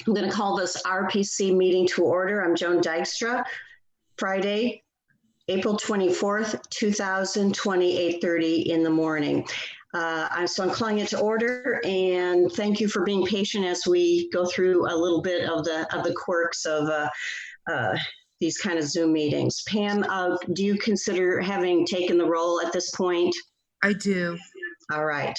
I'm going to call this RPC meeting to order. I'm Joan Dykstra. Friday, April 24th, 2020, 8:30 in the morning. So I'm calling it to order, and thank you for being patient as we go through a little bit of the quirks of these kind of Zoom meetings. Pam, do you consider having taken the role at this point? I do. All right.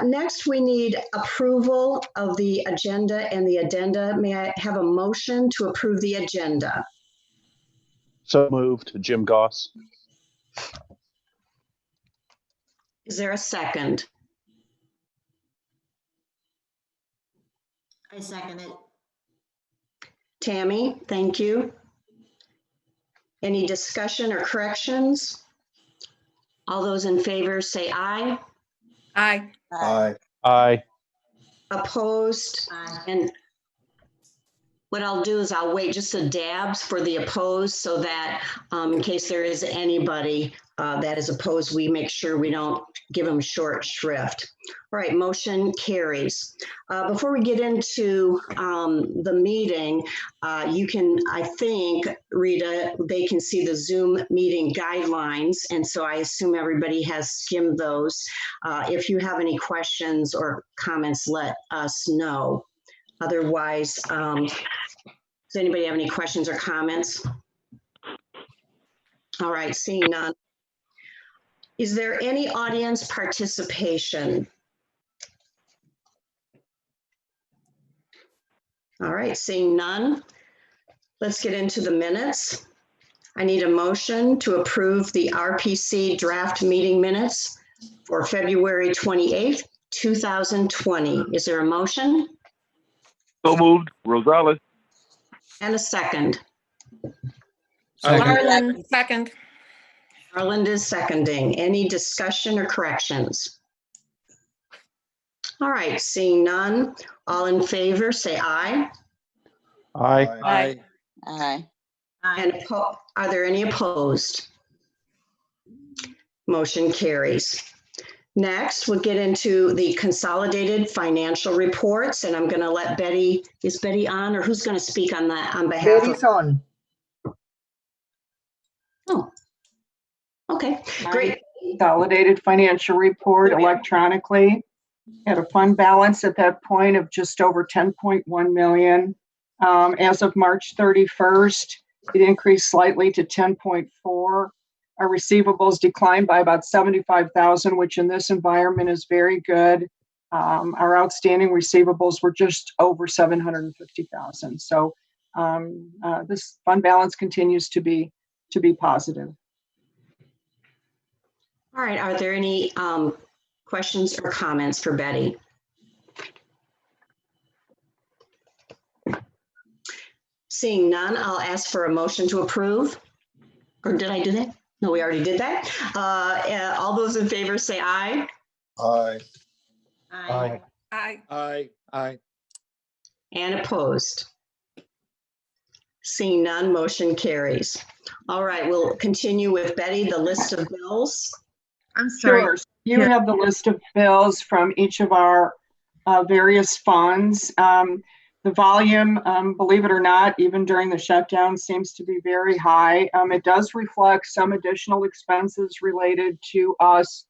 Next, we need approval of the agenda and the addenda. May I have a motion to approve the agenda? So moved. Jim Goss. Is there a second? I second it. Tammy, thank you. Any discussion or corrections? All those in favor say aye. Aye. Aye. Aye. Opposed? Aye. And what I'll do is I'll wait just a dabs for the opposed so that in case there is anybody that is opposed, we make sure we don't give them short shrift. All right, motion carries. Before we get into the meeting, you can, I think, Rita, they can see the Zoom meeting guidelines. And so I assume everybody has skimmed those. If you have any questions or comments, let us know. Otherwise, does anybody have any questions or comments? All right, seeing none. Is there any audience participation? All right, seeing none. Let's get into the minutes. I need a motion to approve the RPC draft meeting minutes for February 28th, 2020. Is there a motion? So moved. Rosales. And a second. Harlan, second. Harland is seconding. Any discussion or corrections? All right, seeing none. All in favor, say aye. Aye. Aye. Aye. And are there any opposed? Motion carries. Next, we'll get into the consolidated financial reports, and I'm going to let Betty, is Betty on, or who's going to speak on that on behalf Betty's of? on. Oh, okay, great. Consolidated financial report electronically. Had a fund balance at that point of just over 10.1 million. As of March 31st, it increased slightly to 10.4. Our receivables declined by about 75,000, which in this environment is very good. Our outstanding receivables were just over 750,000. So this fund balance continues to be positive. All right, are there any questions or comments for Betty? Seeing none, I'll ask for a motion to approve. Or did I do that? No, we already did that. All those in favor say aye. Aye. Aye. Aye. Aye. And opposed. Seeing none, motion carries. All right, we'll continue with Betty, the list of bills. I'm sorry. Sure. You have the list of bills from each of our various funds. The volume, believe it or not, even during the shutdown, seems to be very high. It does reflect some additional expenses related to us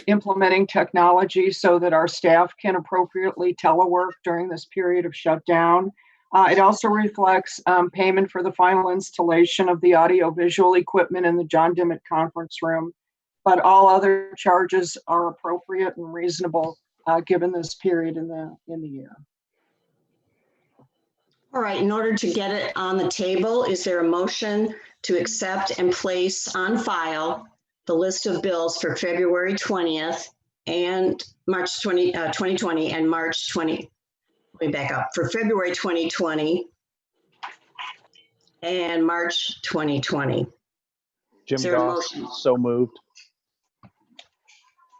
implementing technology so that our staff can appropriately telework during this period of shutdown. It also reflects payment for the final installation of the audiovisual equipment in the John Dimmitt conference room. But all other charges are appropriate and reasonable given this period in the year. All right, in order to get it on the table, is there a motion to accept and place on file the list of bills for February 20th and March 2020 and March 20, let me back up, for February 2020 and March 2020. Jim Is there a Goss. motion? So moved.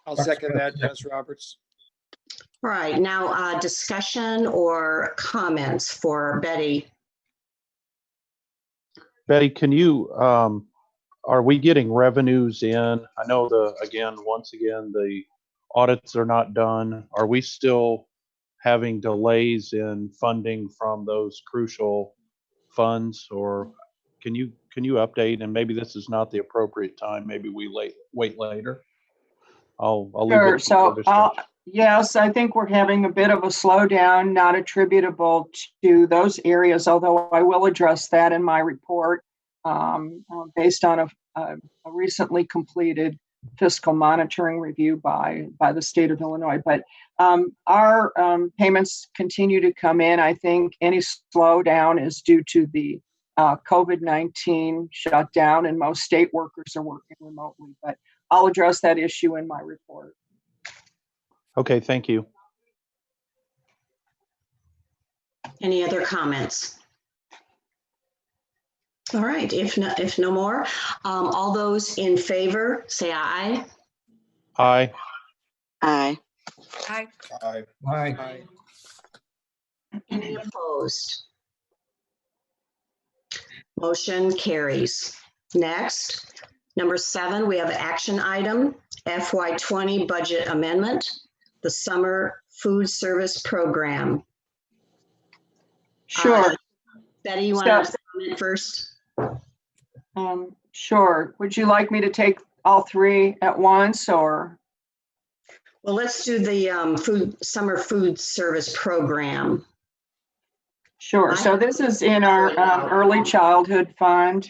I'll second that, Dennis Roberts. All right, now discussion or comments for Betty. Betty, can you, are we getting revenues in? I know once again, the audits are not done. Are we still having delays in funding from those crucial funds, or can you update? And maybe this is not the appropriate time. Maybe we wait later. I'll leave Sure. it to your discretion. Yes, I think we're having a bit of a slowdown, not attributable to those areas, although I will address that in my report based on a recently completed fiscal monitoring review by the state of Illinois. But our payments continue to come in. I think any slowdown is due to the COVID-19 shutdown, and most state workers are working remotely. But I'll address that issue in my report. Okay, thank you. Any other comments? All right, if no more, all those in favor, say aye. Aye. Aye. Aye. Aye. Aye. Any opposed? Motion carries. Next, number 7, we have action item, FY20 budget amendment, the summer food service program. Sure. Betty, you want to comment first? Sure. Would you like me to take all 3 at once, or? Well, let's do the summer food service program. Sure. So this is in our early childhood fund.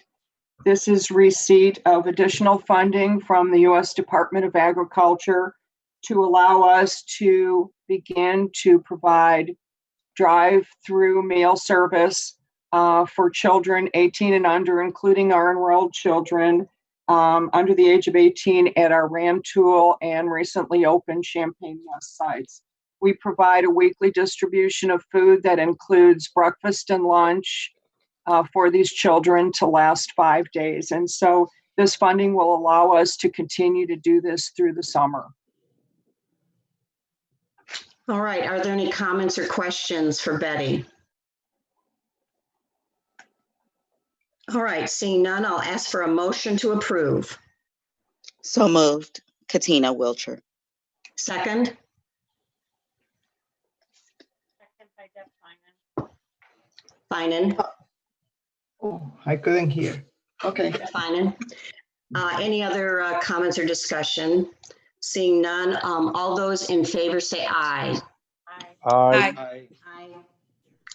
This is receipt of additional funding from the U.S. Department of Agriculture to allow us to begin to provide drive-through meal service for children 18 and under, including our enrolled children under the age of 18 at our Rantoul and recently opened Champaign West sites. We provide a weekly distribution of food that includes breakfast and lunch for these children to last 5 days. And so this funding will allow us to continue to do this through the summer. All right, are there any comments or questions for Betty? All right, seeing none, I'll ask for a motion to approve. So moved. Katina Wilcher. Second? Finan. Oh, I couldn't hear. Okay. Finan. Any other comments or discussion? Seeing none, all those in favor say aye. Aye. Aye.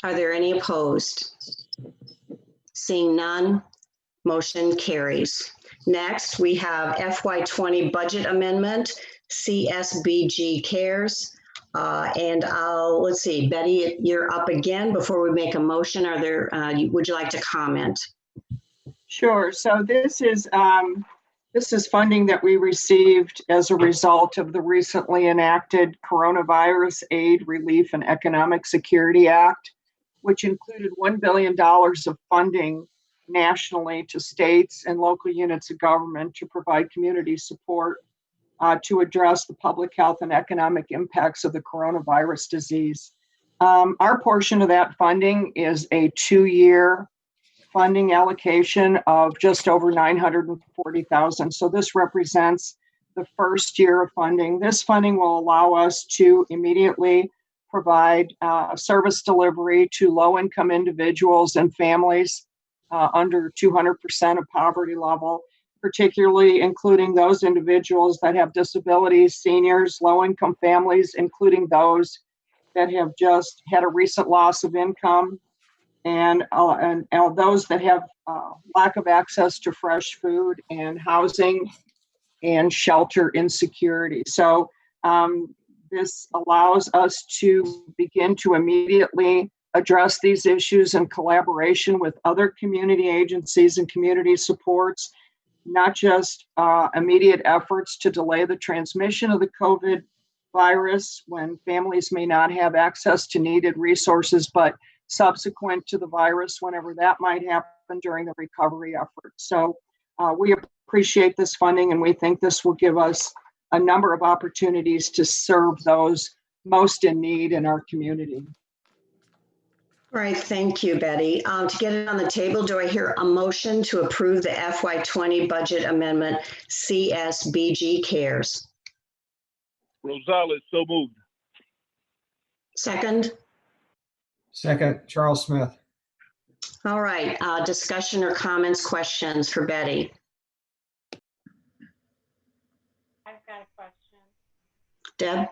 Are there any opposed? Seeing none, motion carries. Next, we have FY20 budget amendment, CSBG Cares. And let's see, Betty, you're up again. Before we make a motion, would you like to comment? Sure. So this is funding that we received as a result of the recently enacted Coronavirus Aid, Relief, and Economic Security Act, which included $1 billion of funding nationally to states and local units of government to provide community support to address the public health and economic impacts of the coronavirus disease. Our portion of that funding is a 2-year funding allocation of just over $940,000. So this represents the first year of funding. This funding will allow us to immediately provide service delivery to low-income individuals and families under 200% of poverty level, particularly including those individuals that have disabilities, seniors, low-income families, including those that have just had a recent loss of income, and those that have lack of access to fresh food and housing and shelter insecurity. So this allows us to begin to immediately address these issues in collaboration with other community agencies and community supports, not just immediate efforts to delay the transmission of the COVID virus when families may not have access to needed resources, but subsequent to the virus, whenever that might happen during the recovery effort. So we appreciate this funding, and we think this will give us a number of opportunities to serve those most in need in our community. All right, thank you, Betty. To get it on the table, do I hear a motion to approve the FY20 budget amendment, CSBG Cares? Rosales, so moved. Second. Second, Charles Smith. All right, discussion or comments, questions for Betty? I've got a question. Deb?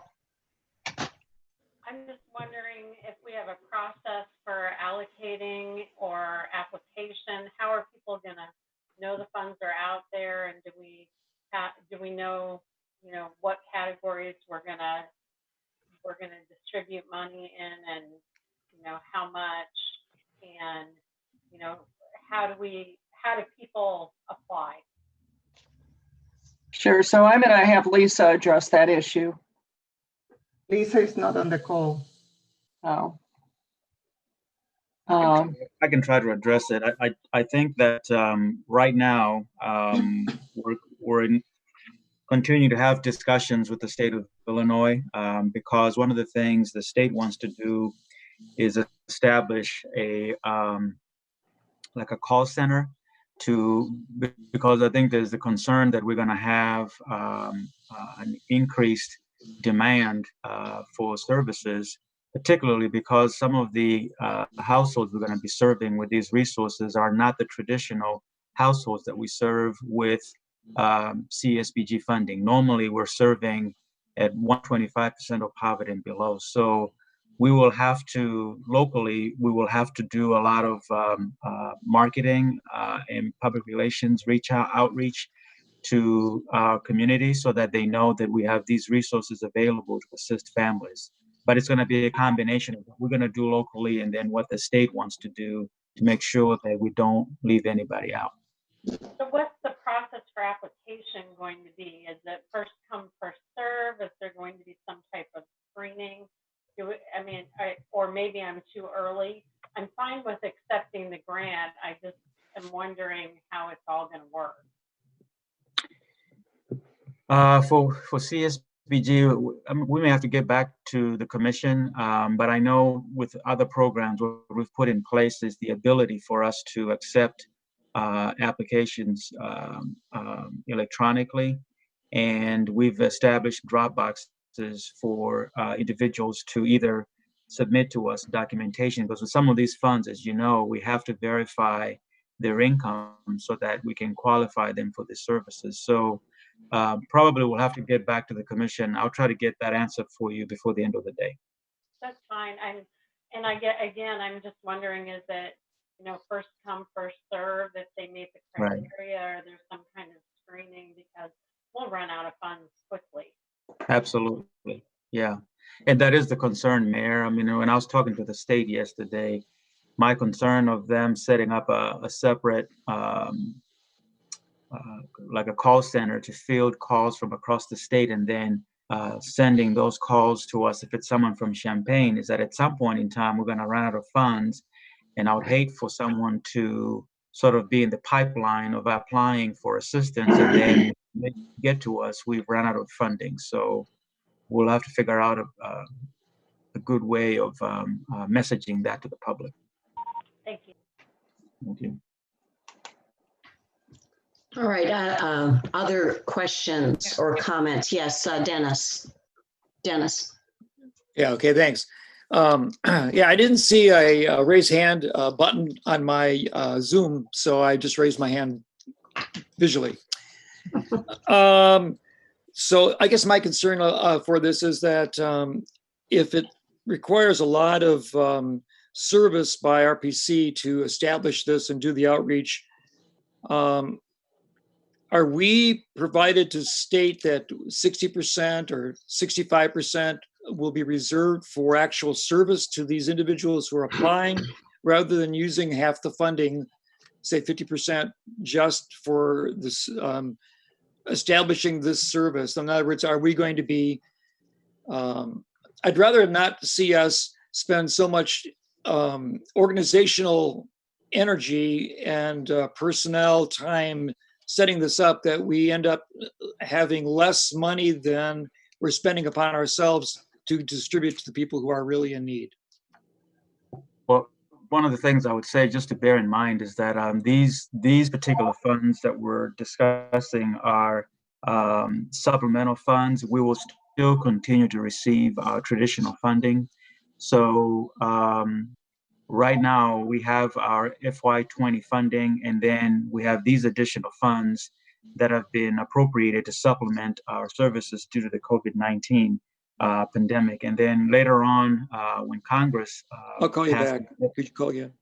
I'm just wondering if we have a process for allocating or application. How are people going to know the funds are out there, and do we know, what categories we're going to distribute money in, and how much, and how do people apply? Sure. So I'm going to have Lisa address that issue. Lisa is not on the call. Oh. I can try to address it. I think that right now we're continuing to have discussions with the state of Illinois because one of the things the state wants to do is establish a like a call center because I think there's the concern that we're going to have an increased demand for services, particularly because some of the households we're going to be serving with these resources are not the traditional households that we serve with CSBG funding. Normally, we're serving at 125% of poverty and below. So we will have to, locally, we will have to do a lot of marketing and public relations outreach to our community so that they know that we have these resources available to assist families. But it's going to be a combination of what we're going to do locally and then what the state wants to do to make sure that we don't leave anybody out. So what's the process for application going to be? Is it first come, first serve? Is there going to be some type of screening? Or maybe I'm too early. I'm fine with accepting the grant. I just am wondering how it's all going to work. For CSBG, we may have to get back to the commission, but I know with other programs, what we've put in place is the ability for us to accept applications electronically, and we've established drop boxes for individuals to either submit to us documentation, because with some of these funds, as you know, we have to verify their income so that we can qualify them for the services. So probably we'll have to get back to the commission. I'll try to get that answer for you before the end of the day. That's fine. I'm just wondering, is it, first come, first serve if they meet the criteria, or there's some kind of screening, because we'll run out of funds quickly. Absolutely. Yeah. And that is the concern, Mayor. I mean, when I was talking to the state yesterday, my concern of them setting up a separate, like a call center to field calls from across the state and then sending those calls to us if it's someone from Champaign, is that at some point in time, we're going to run out of funds. And I would hate for someone to sort of be in the pipeline of applying for assistance and then get to us, we've run out of funding. So we'll have to figure out a good way of messaging that to the public. Thank you. Thank you. All right, other questions or comments? Yes, Dennis. Yeah, okay, thanks. Yeah, I didn't see a raise hand button on my Zoom, so I just raised my hand visually. So I guess my concern for this is that if it requires a lot of service by RPC to establish this and do the outreach, are we provided to state that 60% or 65% will be reserved for actual service to these individuals who are applying, rather than using half the funding, say 50%, just for this establishing this service? In other words, are we going to be, I'd rather not see us spend so much organizational energy and personnel time setting this up that we end up having less money than we're spending upon ourselves to distribute to the people who are really in need. Well, one of the things I would say just to bear in mind is that these particular funds that we're discussing are supplemental funds. We will still continue to receive our traditional funding. So right now we have our FY20 funding, and then we have these additional funds that have been appropriated to supplement our services due to the COVID-19 pandemic. And then later on, when Congress I'll call you passes- back. Could you call again?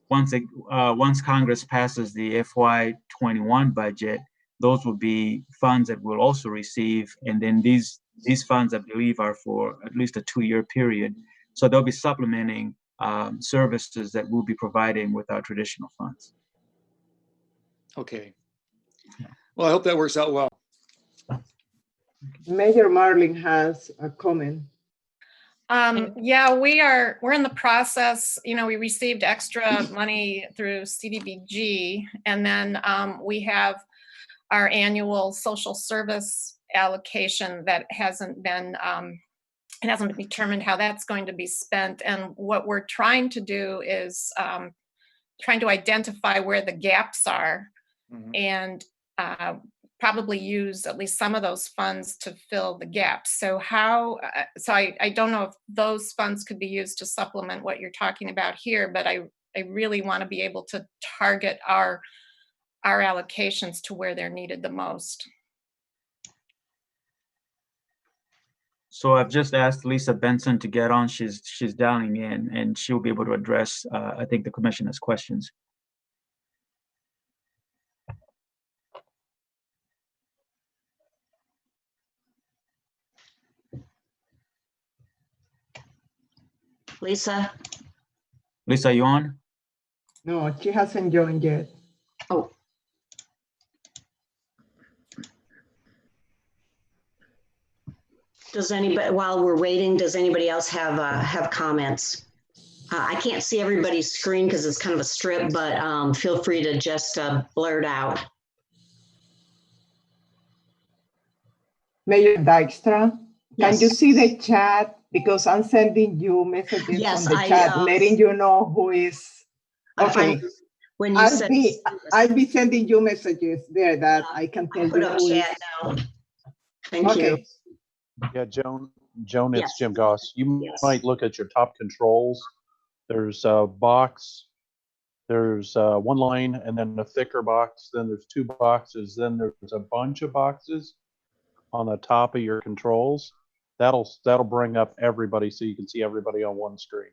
once Congress passes the FY21 budget, those will be funds that we'll also receive. And then these funds, I believe, are for at least a 2-year period. So they'll be supplementing services that we'll be providing with our traditional funds. Okay. Well, I hope that works out well. Mayor Marlin has a comment. Yeah, we're in the process, we received extra money through CDBG, and then we have our annual social service allocation that hasn't been determined how that's going to be spent. And what we're trying to do is trying to identify where the gaps are, and probably use at least some of those funds to fill the gaps. So I don't know if those funds could be used to supplement what you're talking about here, but I really want to be able to target our allocations to where they're needed the most. So I've just asked Lisa Benson to get on. She's dialing in, and she'll be able to address, I think, the commissioner's questions. Lisa? Lisa, you on? No, she hasn't joined yet. Oh. Does anybody, while we're waiting, does anybody else have comments? I can't see everybody's screen because it's kind of a strip, but feel free to just blurt out. Mayor Dykstra, Yes. can you see the chat? Because I'm sending you messages Yes, on the chat, letting you know who is. Okay. When you I'll be sending you messages there that I can tell put you up who is. chat now. Thank you. Yeah, Joan, it's Yes. Jim Goss. You Yes. might look at your top controls. There's a box, there's one line, and then a thicker box, then there's 2 boxes, then there's a bunch of boxes on the top of your controls. That'll bring up everybody so you can see everybody on one screen.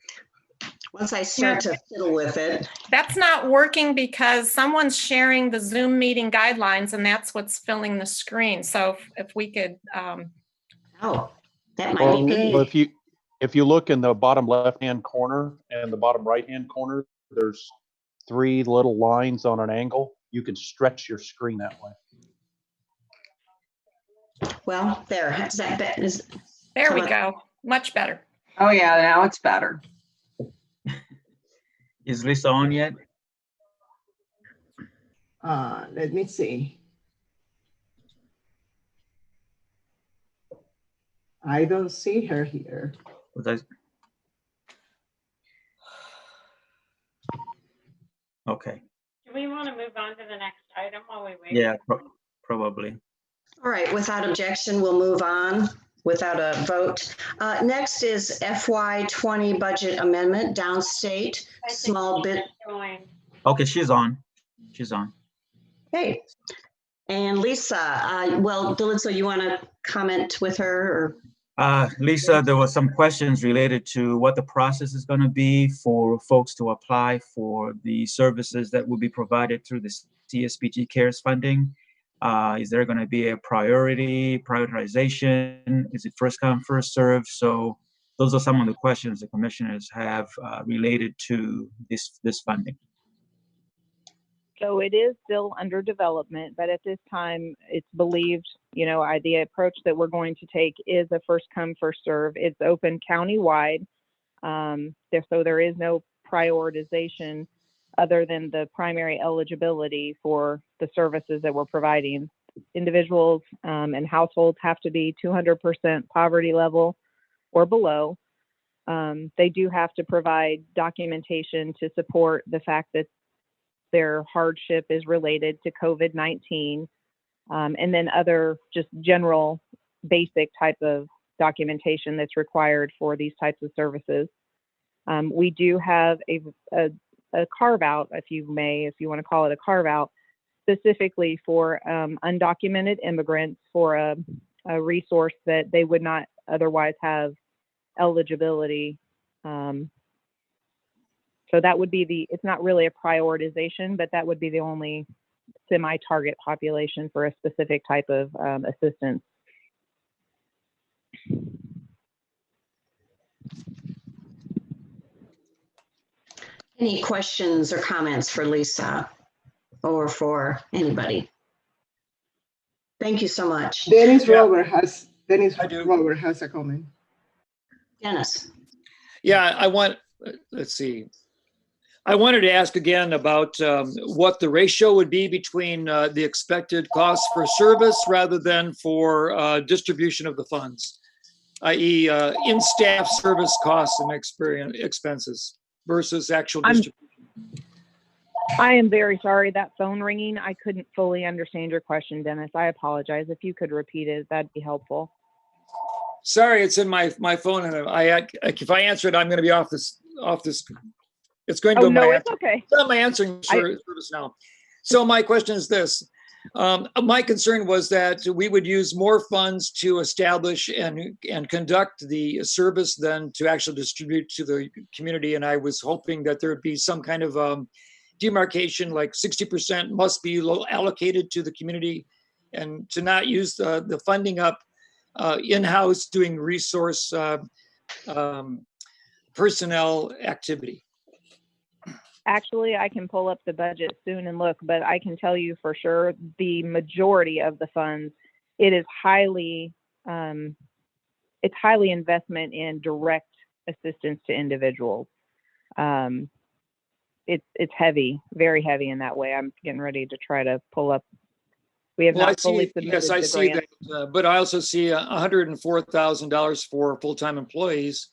Once I start to fiddle with it. That's not working because someone's sharing the Zoom meeting guidelines, and that's what's filling the screen. So if we could. Oh, that might be me. Well, if you look in the bottom left-hand corner and the bottom right-hand corner, there's 3 little lines on an angle. You can stretch your screen that way. Well, there. There we go. Much better. Oh, yeah, now it's better. Is Lisa on yet? Let me see. I don't see her here. Okay. Do we want to move on to the next item while we wait? Yeah, probably. All right, without objection, we'll move on without a vote. Next is FY20 budget amendment, downstate, small bit. Okay, she's on. She's on. Hey, and Lisa, well, Delitso, you want to comment with her? Or? Lisa, there were some questions related to what the process is going to be for folks to apply for the services that will be provided through the CSBG CARES funding. Is there going to be a prioritization? Is it first come, first serve? So those are some of the questions the commissioners have related to this funding. So it is still under development, but at this time it's believed, the approach that we're going to take is a first come, first serve. It's open countywide. So there is no prioritization other than the primary eligibility for the services that we're providing. Individuals and households have to be 200% poverty level or below. They do have to provide documentation to support the fact that their hardship is related to COVID-19, and then other just general basic type of documentation that's required for these types of services. We do have a carve out, if you want to call it a carve out, specifically for undocumented immigrants for a resource that they would not otherwise have eligibility. So that would be it's not really a prioritization, but that would be the only semi-target population for a specific type of assistance. Any questions or comments for Lisa or for anybody? Thank you so much. Dennis Yeah. Robert has a comment. Dennis. Yeah, let's see. I wanted to ask again about what the ratio would be between the expected costs for service rather than for distribution of the funds, i.e. In-staff service costs and expenses versus actual distribution. I am very sorry, that phone ringing, I couldn't fully understand your question, Dennis. I apologize. If you could repeat it, that'd be helpful. Sorry, it's in my phone, and if I answer it, I'm going to be off this. It's going to go it's okay. It's on my answering service now. So my question is this. My concern was that we would use more funds to establish and conduct the service than to actually distribute to the community. And I was hoping that there would be some kind of demarcation, like 60% must be allocated to the community, and to not use the funding up in-house doing resource personnel activity. Actually, I can pull up the budget soon and look, but I can tell you for sure the majority of the funds, it is highly investment in direct assistance to individuals. It's heavy, very heavy in that way. I'm getting ready to try to pull up. We have not fully submitted yes, I the see grant. that, but I also see $104,000 for full-time employees,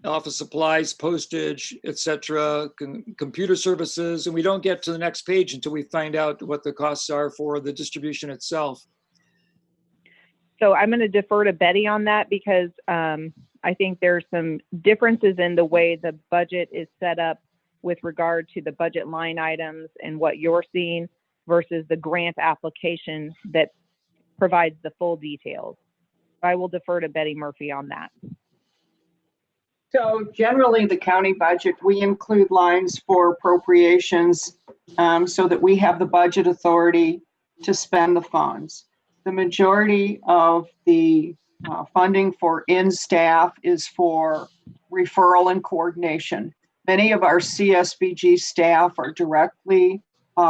office supplies, postage, etc., computer services, and we don't get to the next page until we find out what the costs are for the distribution itself. So I'm going to defer to Betty on that because I think there's some differences in the way the budget is set up with regard to the budget line items and what you're seeing versus the grant application that provides the full details. I will defer to Betty Murphy on that. So generally, the county budget, we include lines for appropriations so that we have the budget authority to spend the funds. The majority of the funding for in-staff is for referral and coordination. Many of our CSBG staff are directly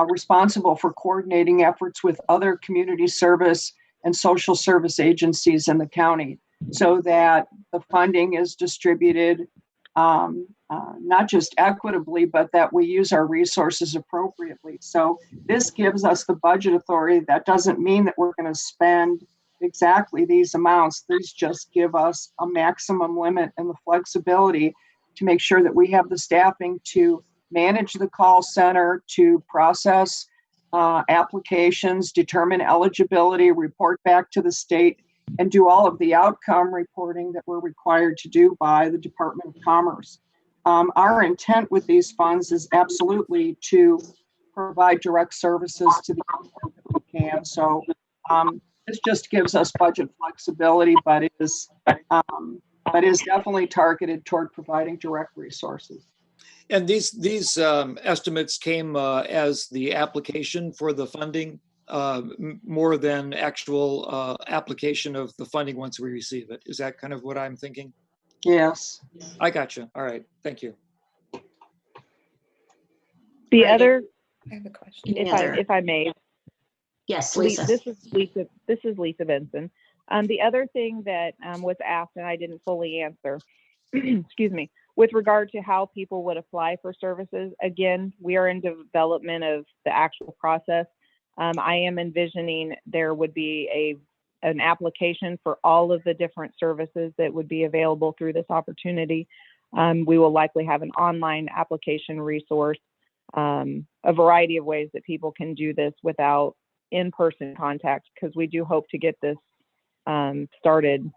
responsible for coordinating efforts with other community service and social service agencies in the county, so that the funding is distributed not just equitably, but that we use our resources appropriately. So this gives us the budget authority. That doesn't mean that we're going to spend exactly these amounts. These just give us a maximum limit and the flexibility to make sure that we have the staffing to manage the call center, to process applications, determine eligibility, report back to the state, and do all of the outcome reporting that we're required to do by the Department of Commerce. Our intent with these funds is absolutely to provide direct services to the people that we can. So this just gives us budget flexibility, but is definitely targeted toward providing direct resources. And these estimates came as the application for the funding, more than actual application of the funding once we receive it. Is that kind of what I'm thinking? Yes. I got you. All right. Thank you. The other, I have a question. if I may. Yes, Lisa. This is Lisa Benson. The other thing that was asked and I didn't fully answer, excuse me, with regard to how people would apply for services. Again, we are in development of the actual process. I am envisioning there would be an application for all of the different services that would be available through this opportunity. We will likely have an online application resource, a variety of ways that people can do this without in-person contact, because we do hope to get this started,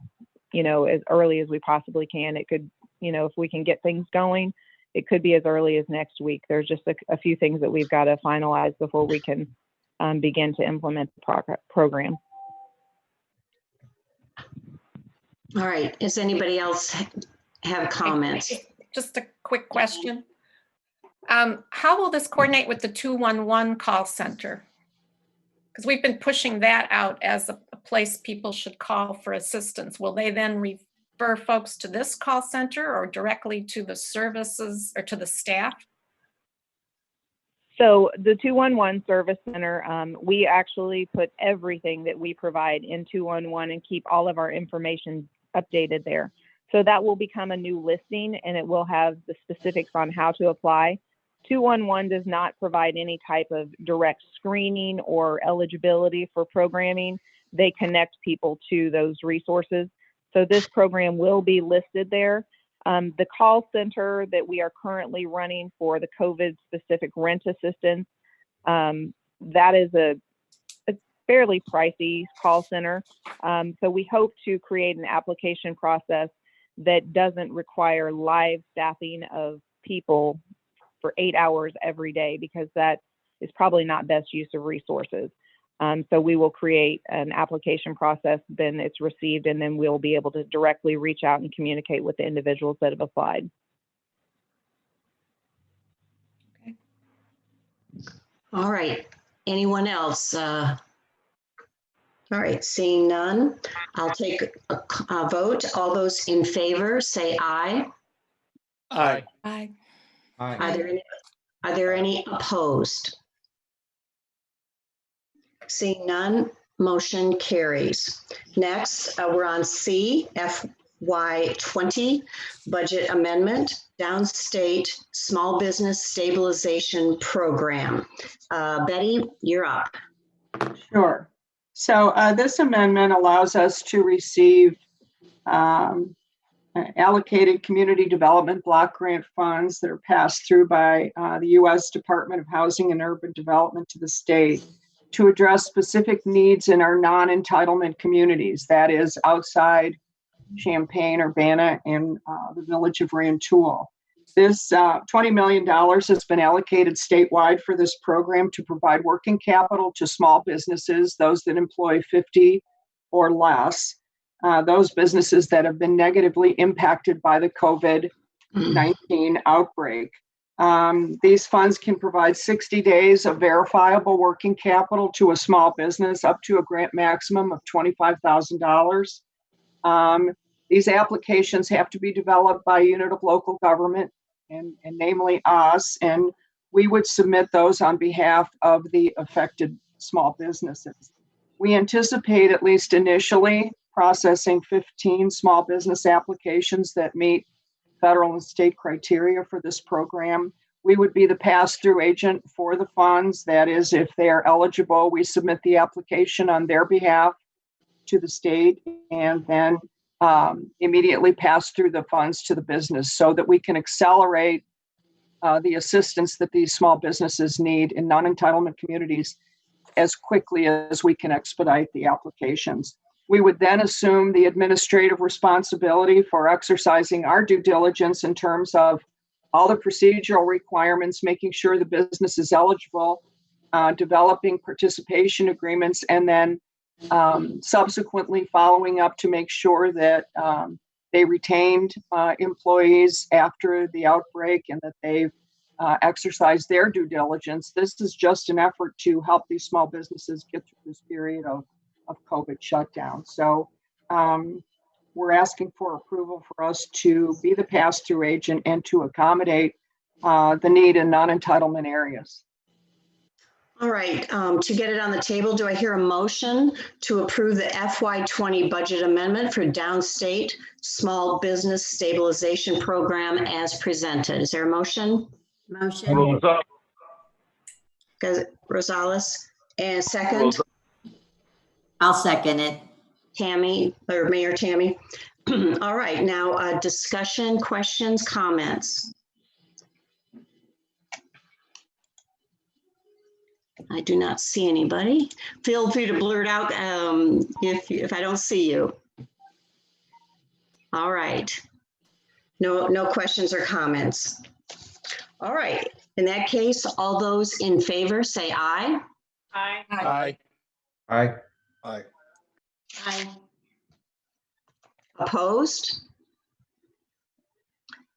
as early as we possibly can. It could, if we can get things going, it could be as early as next week. There's just a few things that we've got to finalize before we can begin to implement the program. All right. Does anybody else have comments? Just a quick question. How will this coordinate with the 211 call center? Because we've been pushing that out as a place people should call for assistance. Will they then refer folks to this call center or directly to the services or to the staff? So the 211 service center, we actually put everything that we provide in 211 and keep all of our information updated there. So that will become a new listing, and it will have the specifics on how to apply. 211 does not provide any type of direct screening or eligibility for programming. They connect people to those resources. So this program will be listed there. The call center that we are currently running for the COVID-specific rent assistance, that is a fairly pricey call center. So we hope to create an application process that doesn't require live staffing of people for 8 hours every day, because that is probably not best use of resources. So we will create an application process, then it's received, and then we'll be able to directly reach out and communicate with the individuals that have applied. Okay. All right. Anyone else? All right. Seeing none, I'll take a vote. All those in favor say aye. Aye. Aye. Are there any opposed? Seeing none, motion carries. Next, we're on C, FY20 budget amendment, downstate small business stabilization program. Betty, you're up. Sure. So this amendment allows us to receive allocated community development block grant funds that are passed through by the U.S. Department of Housing and Urban Development to the state to address specific needs in our non-entitlement communities, that is outside Champaign, Urbana, and the village of Rantoul. This $20 million has been allocated statewide for this program to provide working capital to small businesses, those that employ 50 or less, those businesses that have been negatively impacted by the COVID-19 outbreak. These funds can provide 60 days of verifiable working capital to a small business up to a grant maximum of $25,000. These applications have to be developed by a unit of local government, and namely us, and we would submit those on behalf of the affected small businesses. We anticipate, at least initially, processing 15 small business applications that meet federal and state criteria for this program. We would be the pass-through agent for the funds. That is, if they are eligible, we submit the application on their behalf to the state and then immediately pass through the funds to the business so that we can accelerate the assistance that these small businesses need in non-entitlement communities as quickly as we can expedite the applications. We would then assume the administrative responsibility for exercising our due diligence in terms of all the procedural requirements, making sure the business is eligible, developing participation agreements, and then subsequently following up to make sure that they retained employees after the outbreak and that they've exercised their due diligence. This is just an effort to help these small businesses get through this period of COVID shutdown. So we're asking for approval for us to be the pass-through agent and to accommodate the need in non-entitlement areas. All right, to get it on the table, do I hear a motion to approve the FY20 budget amendment for downstate small business stabilization program as presented? Is there a motion? Motion. Rosales, and second? I'll second it. Tammy, or Mayor Tammy. All right, now discussion, questions, comments. I do not see anybody. Feel free to blurt out if I don't see you. All right. No questions or comments. All right. In that case, all those in favor say aye. Aye. Aye. Aye. Aye. Aye. Opposed?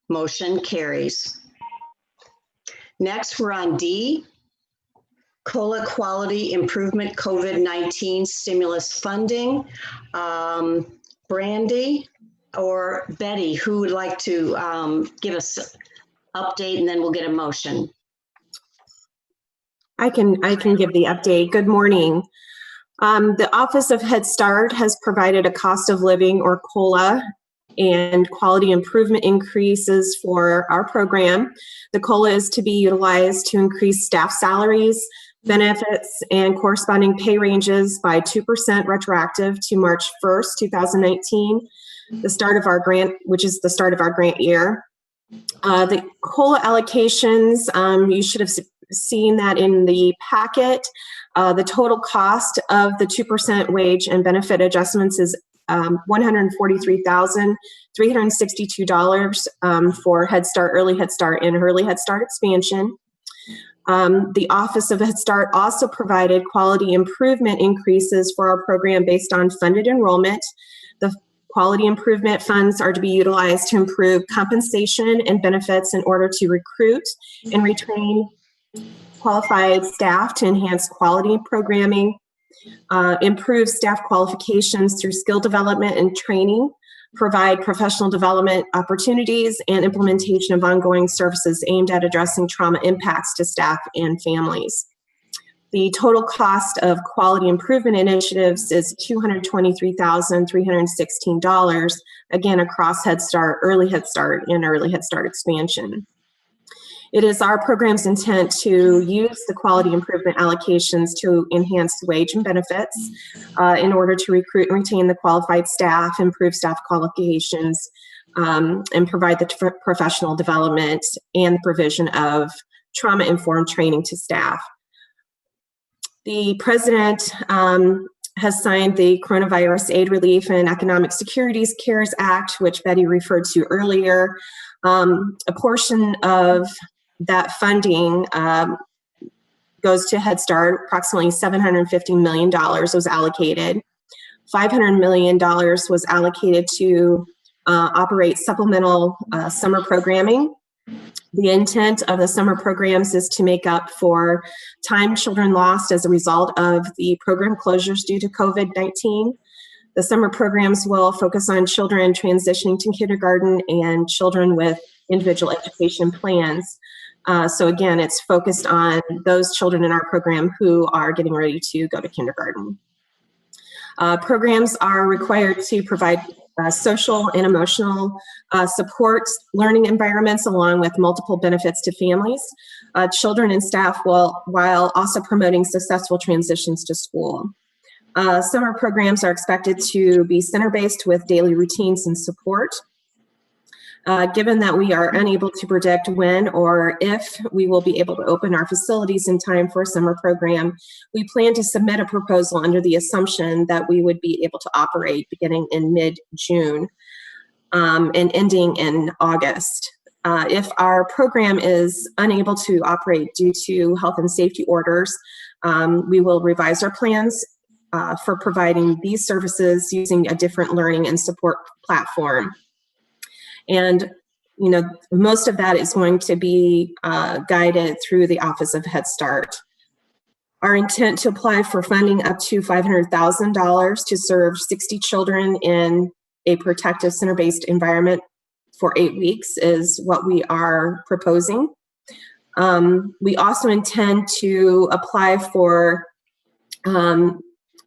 Motion carries. Next, we're on D, COLA Quality Improvement COVID-19 Stimulus Funding. Brandy or Betty, who would like to give us an update, and then we'll get a motion. I can give the update. Good morning. The Office of Head Start has provided a cost of living, or COLA, and quality improvement increases for our program. The COLA is to be utilized to increase staff salaries, benefits, and corresponding pay ranges by 2% retroactive to March 1st, 2019, the start of our grant, which is the start of our grant year. The COLA allocations, you should have seen that in the packet. The total cost of the 2% wage and benefit adjustments is $143,362 for Head Start, Early Head Start, and Early Head Start expansion. The Office of Head Start also provided quality improvement increases for our program based on funded enrollment. The quality improvement funds are to be utilized to improve compensation and benefits in order to recruit and retrain qualified staff to enhance quality programming, improve staff qualifications through skill development and training, provide professional development opportunities, and implementation of ongoing services aimed at addressing trauma impacts to staff and families. The total cost of quality improvement initiatives is $223,316, again, across Head Start, Early Head Start, and Early Head Start expansion. It is our program's intent to use the quality improvement allocations to enhance wage and benefits in order to recruit and retain the qualified staff, improve staff qualifications, and provide the professional development and the provision of trauma-informed training to staff. The President has signed the Coronavirus Aid Relief and Economic Securities CARES Act, which Betty referred to earlier. A portion of that funding goes to Head Start. Approximately $750 million was allocated. $500 million was allocated to operate supplemental summer programming. The intent of the summer programs is to make up for time children lost as a result of the program closures due to COVID-19. The summer programs will focus on children transitioning to kindergarten and children with individual education plans. So again, it's focused on those children in our program who are getting ready to go to kindergarten. Programs are required to provide social and emotional support learning environments along with multiple benefits to families, children and staff, while also promoting successful transitions to school. Summer programs are expected to be center-based with daily routines and support. Given that we are unable to predict when or if we will be able to open our facilities in time for a summer program, we plan to submit a proposal under the assumption that we would be able to operate beginning in mid-June and ending in August. If our program is unable to operate due to health and safety orders, we will revise our plans for providing these services using a different learning and support platform. And, you know, most of that is going to be guided through the Office of Head Start. Our intent to apply for funding up to $500,000 to serve 60 children in a protective center-based environment for 8 weeks is what we are proposing. We also intend to apply for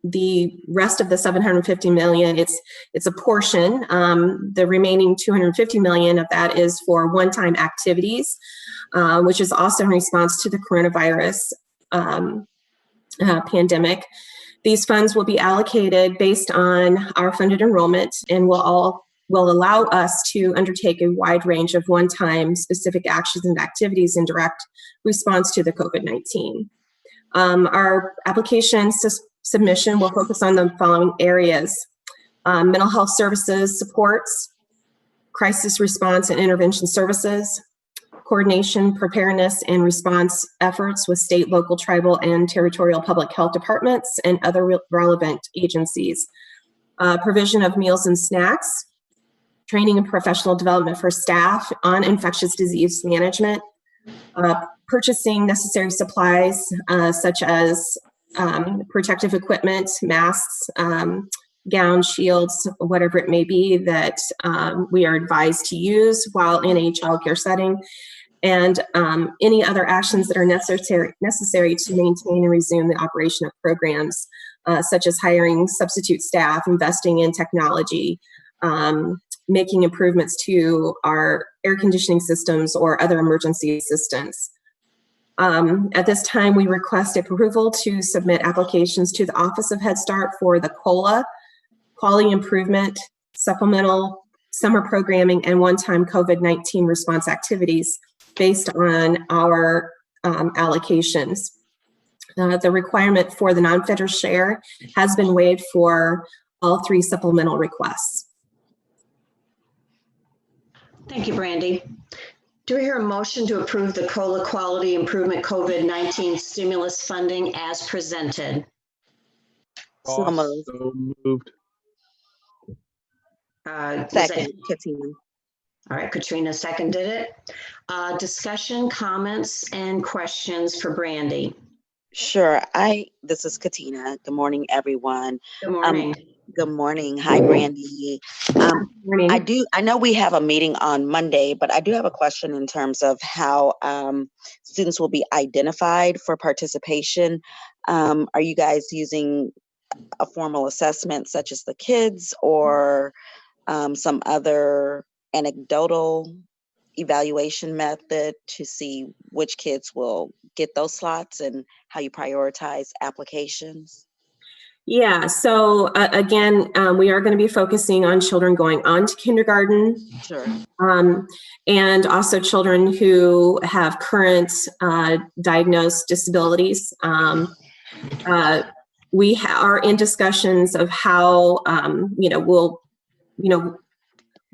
the rest of the $750 million. It's a portion. The remaining $250 million of that is for one-time activities, which is also in response to the coronavirus pandemic. These funds will be allocated based on our funded enrollment and will allow us to undertake a wide range of one-time specific actions and activities in direct response to the COVID-19. Our application submission will focus on the following areas: mental health services supports, crisis response and intervention services, coordination, preparedness, and response efforts with state, local, tribal, and territorial public health departments and other relevant agencies, provision of meals and snacks, training and professional development for staff on infectious disease management, purchasing necessary supplies such as protective equipment, masks, gowns, shields, whatever it may be that we are advised to use while in a childcare setting, and any other actions that are necessary to maintain and resume the operation of programs, such as hiring substitute staff, investing in technology, making improvements to our air conditioning systems or other emergency assistance. At this time, we request approval to submit applications to the Office of Head Start for the COLA, Quality Improvement, Supplemental Summer Programming, and one-time COVID-19 response activities based on our allocations. The requirement for the non-federal share has been waived for all 3 supplemental requests. Thank you, Brandy. Do we hear a motion to approve the COLA Quality Improvement COVID-19 stimulus funding as presented? So Goss, moved. so moved. Second, Katina. All right, Katrina seconded it. Discussion, comments, and questions for Brandy. Sure. This is Katina. Good morning, everyone. Good morning. Good morning. Hi, Brandy. Morning. I know we have a meeting on Monday, but I do have a question in terms of how students will be identified for participation. Are you guys using a formal assessment such as the kids or some other anecdotal evaluation method to see which kids will get those slots and how you prioritize applications? Yeah, so again, we are going to be focusing on children going on to kindergarten. Sure. And also children who have current diagnosed disabilities. We are in discussions of how,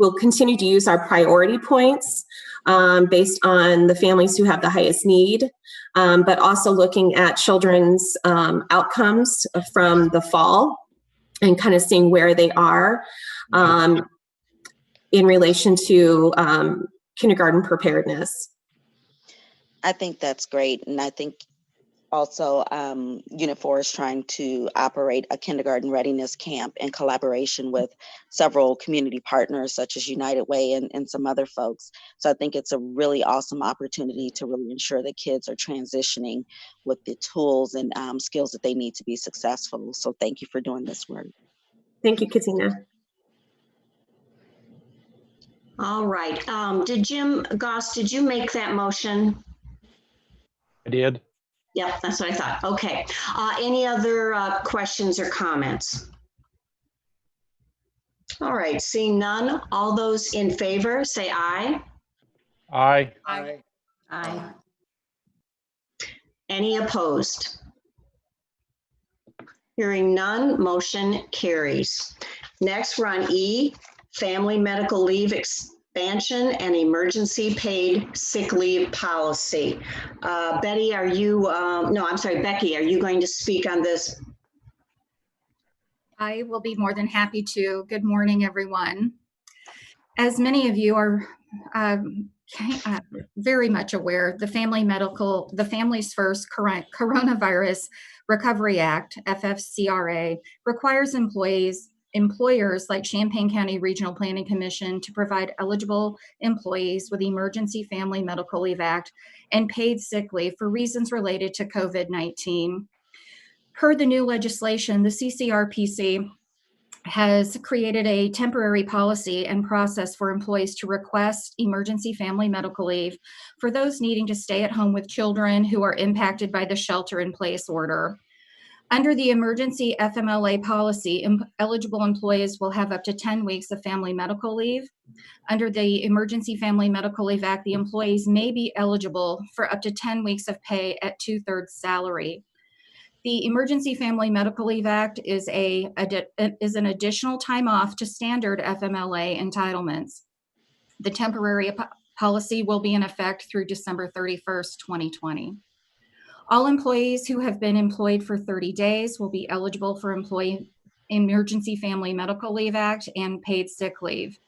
we'll continue to use our priority points based on the families who have the highest need, but also looking at children's outcomes from the fall and kind of seeing where they are in relation to kindergarten preparedness. I think that's great. And I think also Unit 4 is trying to operate a kindergarten readiness camp in collaboration with several community partners such as United Way and some other folks. So I think it's a really awesome opportunity to really ensure that kids are transitioning with the tools and skills that they need to be successful. So thank you for doing this work. Thank you, Katina. All right. Goss, did you make that motion? I did. Yep, that's what I thought. Okay. Any other questions or comments? All right, seeing none, all those in favor say aye. Aye. Aye. Aye. Any opposed? Hearing none, motion carries. Next, we're on E, Family Medical Leave Expansion and Emergency Paid Sick Leave Policy. Becky, are you going to speak on this? I will be more than happy to. Good morning, everyone. As many of you are very much aware, the Families First Coronavirus Recovery Act, FFCRA, requires employers like Champaign County Regional Planning Commission to provide eligible employees with Emergency Family Medical Leave Act and paid sick leave for reasons related to COVID-19. Per the new legislation, the CCRPC has created a temporary policy and process for employees to request emergency family medical leave for those needing to stay at home with children who are impacted by the shelter-in-place order. Under the emergency FMLA policy, eligible employees will have up to 10 weeks of family medical leave. Under the Emergency Family Medical Leave Act, the employees may be eligible for up to 10 weeks of pay at 2/3 salary. The Emergency Family Medical Leave Act is an additional time off to standard FMLA entitlements. The temporary policy will be in effect through December 31st, 2020. All employees who have been employed for 30 days will be eligible for Employee Emergency Family Medical Leave Act and paid sick leave.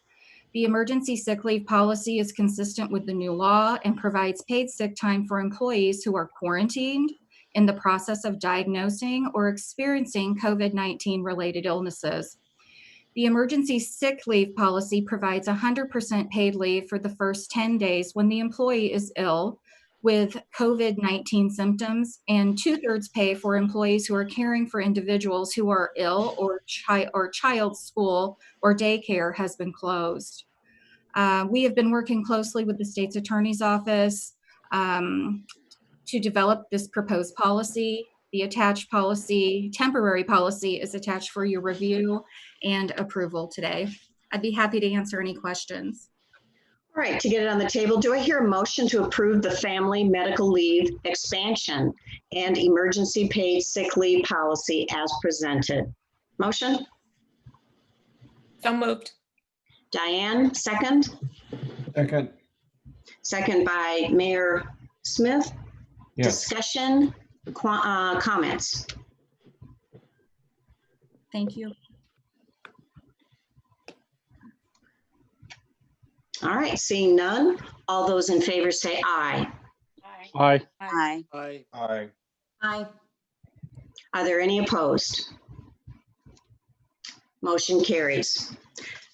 The emergency sick leave policy is consistent with the new law and provides paid sick time for employees who are quarantined, in the process of diagnosing or experiencing COVID-19 related illnesses. The emergency sick leave policy provides 100% paid leave for the first 10 days when the employee is ill with COVID-19 symptoms, and 2/3 pay for employees who are caring for individuals who are ill or child's school or daycare has been closed. We have been working closely with the state's attorney's office to develop this proposed policy. The attached policy, temporary policy, is attached for your review and approval today. I'd be happy to answer any questions. All right, to get it on the table, do I hear a motion to approve the family medical leave expansion and emergency paid sick leave policy as presented? Motion? So moved. Diane, second? Second. Second by Mayor Smith. Yes. Discussion, comments? Thank you. All right, seeing none, all those in favor say aye. Aye. Aye. Aye. Aye. Aye. Are there any opposed? Motion carries.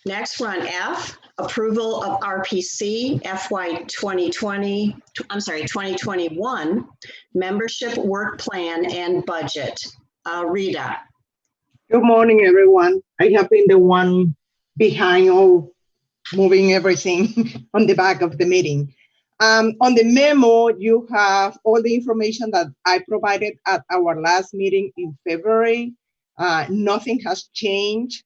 Next, we're on F, approval of RPC FY 2021 membership work plan and budget. Rita. Good morning, everyone. I have been the one behind all moving everything on the back of the meeting. On the memo, you have all the information that I provided at our last meeting in February. Nothing has changed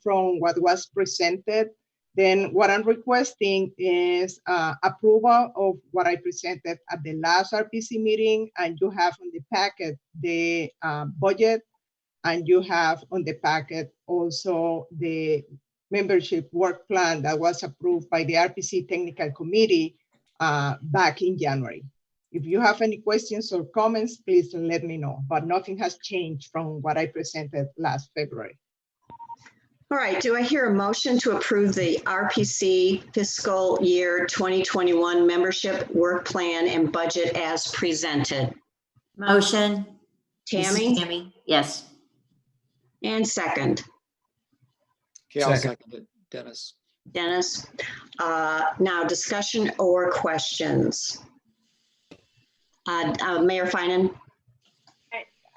from what was presented. Then what I'm requesting is approval of what I presented at the last RPC meeting, and you have on the packet the budget, and you have on the packet also the membership work plan that was approved by the RPC Technical Committee back in January. If you have any questions or comments, please let me know, but nothing has changed from what I presented last February. All right, do I hear a motion to approve the RPC fiscal year 2021 membership work plan and budget as presented? Motion. This is Tammy? Tammy. Yes. And second? Okay, I'll Second. second it, Dennis. Dennis. Now discussion or questions? Mayor Finan?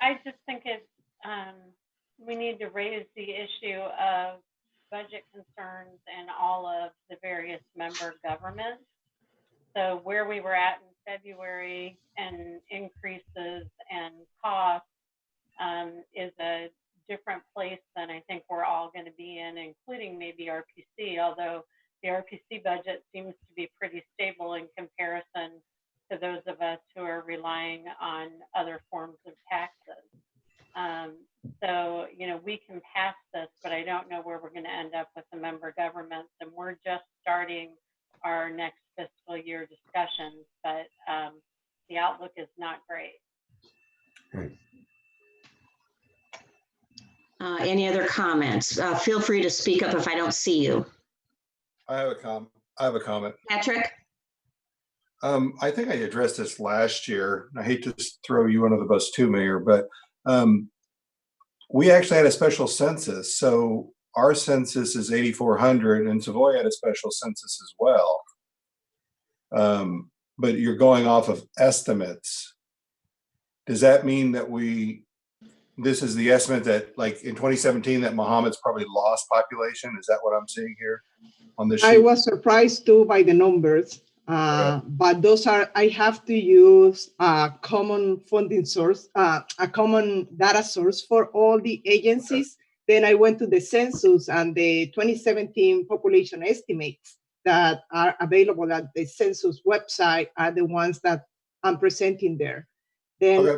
I just think it's, we need to raise the issue of budget concerns in all of the various member governments. So where we were at in February and increases and costs is a different place than I think we're all going to be in, including maybe RPC, although the RPC budget seems to be pretty stable in comparison to those of us who are relying on other forms of taxes. So, you know, we can pass this, but I don't know where we're going to end up with the member governments, and we're just starting our next fiscal year discussions, but the outlook is not great. Great. Any other comments? Feel free to speak up if I don't see you. I have a comment. Patrick? I think I addressed this last year. I hate to throw you under the bus too, Mayor, but we actually had a special census. So our census is 8,400, and Savoy had a special census as well. But you're going off of estimates. Does that mean that this is the estimate that, like in 2017, that Muhammad's probably lost population? Is that what I'm seeing here on this sheet? I was surprised too by the numbers, but those are, I have to use a common funding source, a common data source for all the agencies. Then I went to the census, and the 2017 population estimates that are available at the census website are the ones that I'm presenting there. Then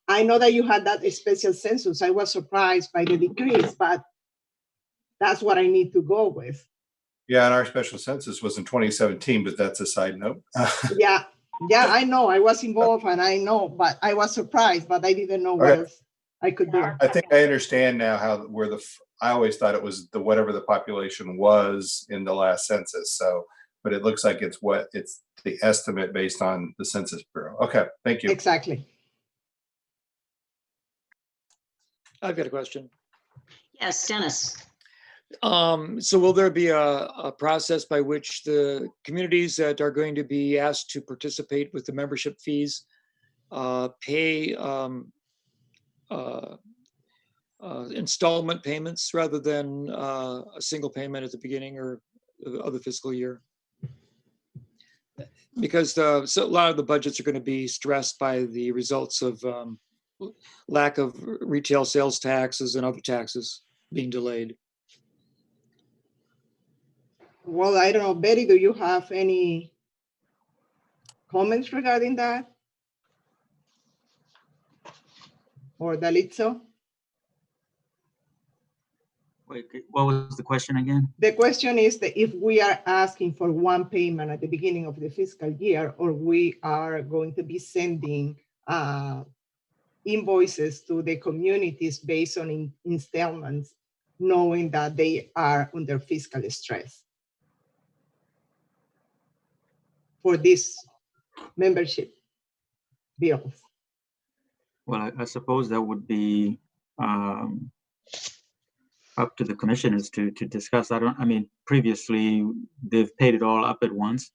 I know that you had that special census. I was surprised by the decrease, but that's what I need to go with. Yeah, and our special census was in 2017, but that's a side note. Yeah, I know. I was involved and I know, but I was surprised, but I didn't know what Okay. else I could do. I think I understand now I always thought it was whatever the population was in the last census. So, but it looks like it's the estimate based on the Census Bureau. Okay, thank you. Exactly. I've got a question. Yes, Dennis. So will there be a process by which the communities that are going to be asked to participate with the membership fees pay installment payments rather than a single payment at the beginning or of the fiscal year? Because so a lot of the budgets are going to be stressed by the results of lack of retail sales taxes and other taxes being delayed. Well, I don't know. Betty, do you have any comments regarding that? Or Dalitzo? Wait, what was the question again? The question is that if we are asking for one payment at the beginning of the fiscal year, or we are going to be sending invoices to the communities based on installments, knowing that they are under fiscal stress for this membership bills. Well, I suppose that would be up to the commissioners to discuss. I mean, previously they've paid it all up at once.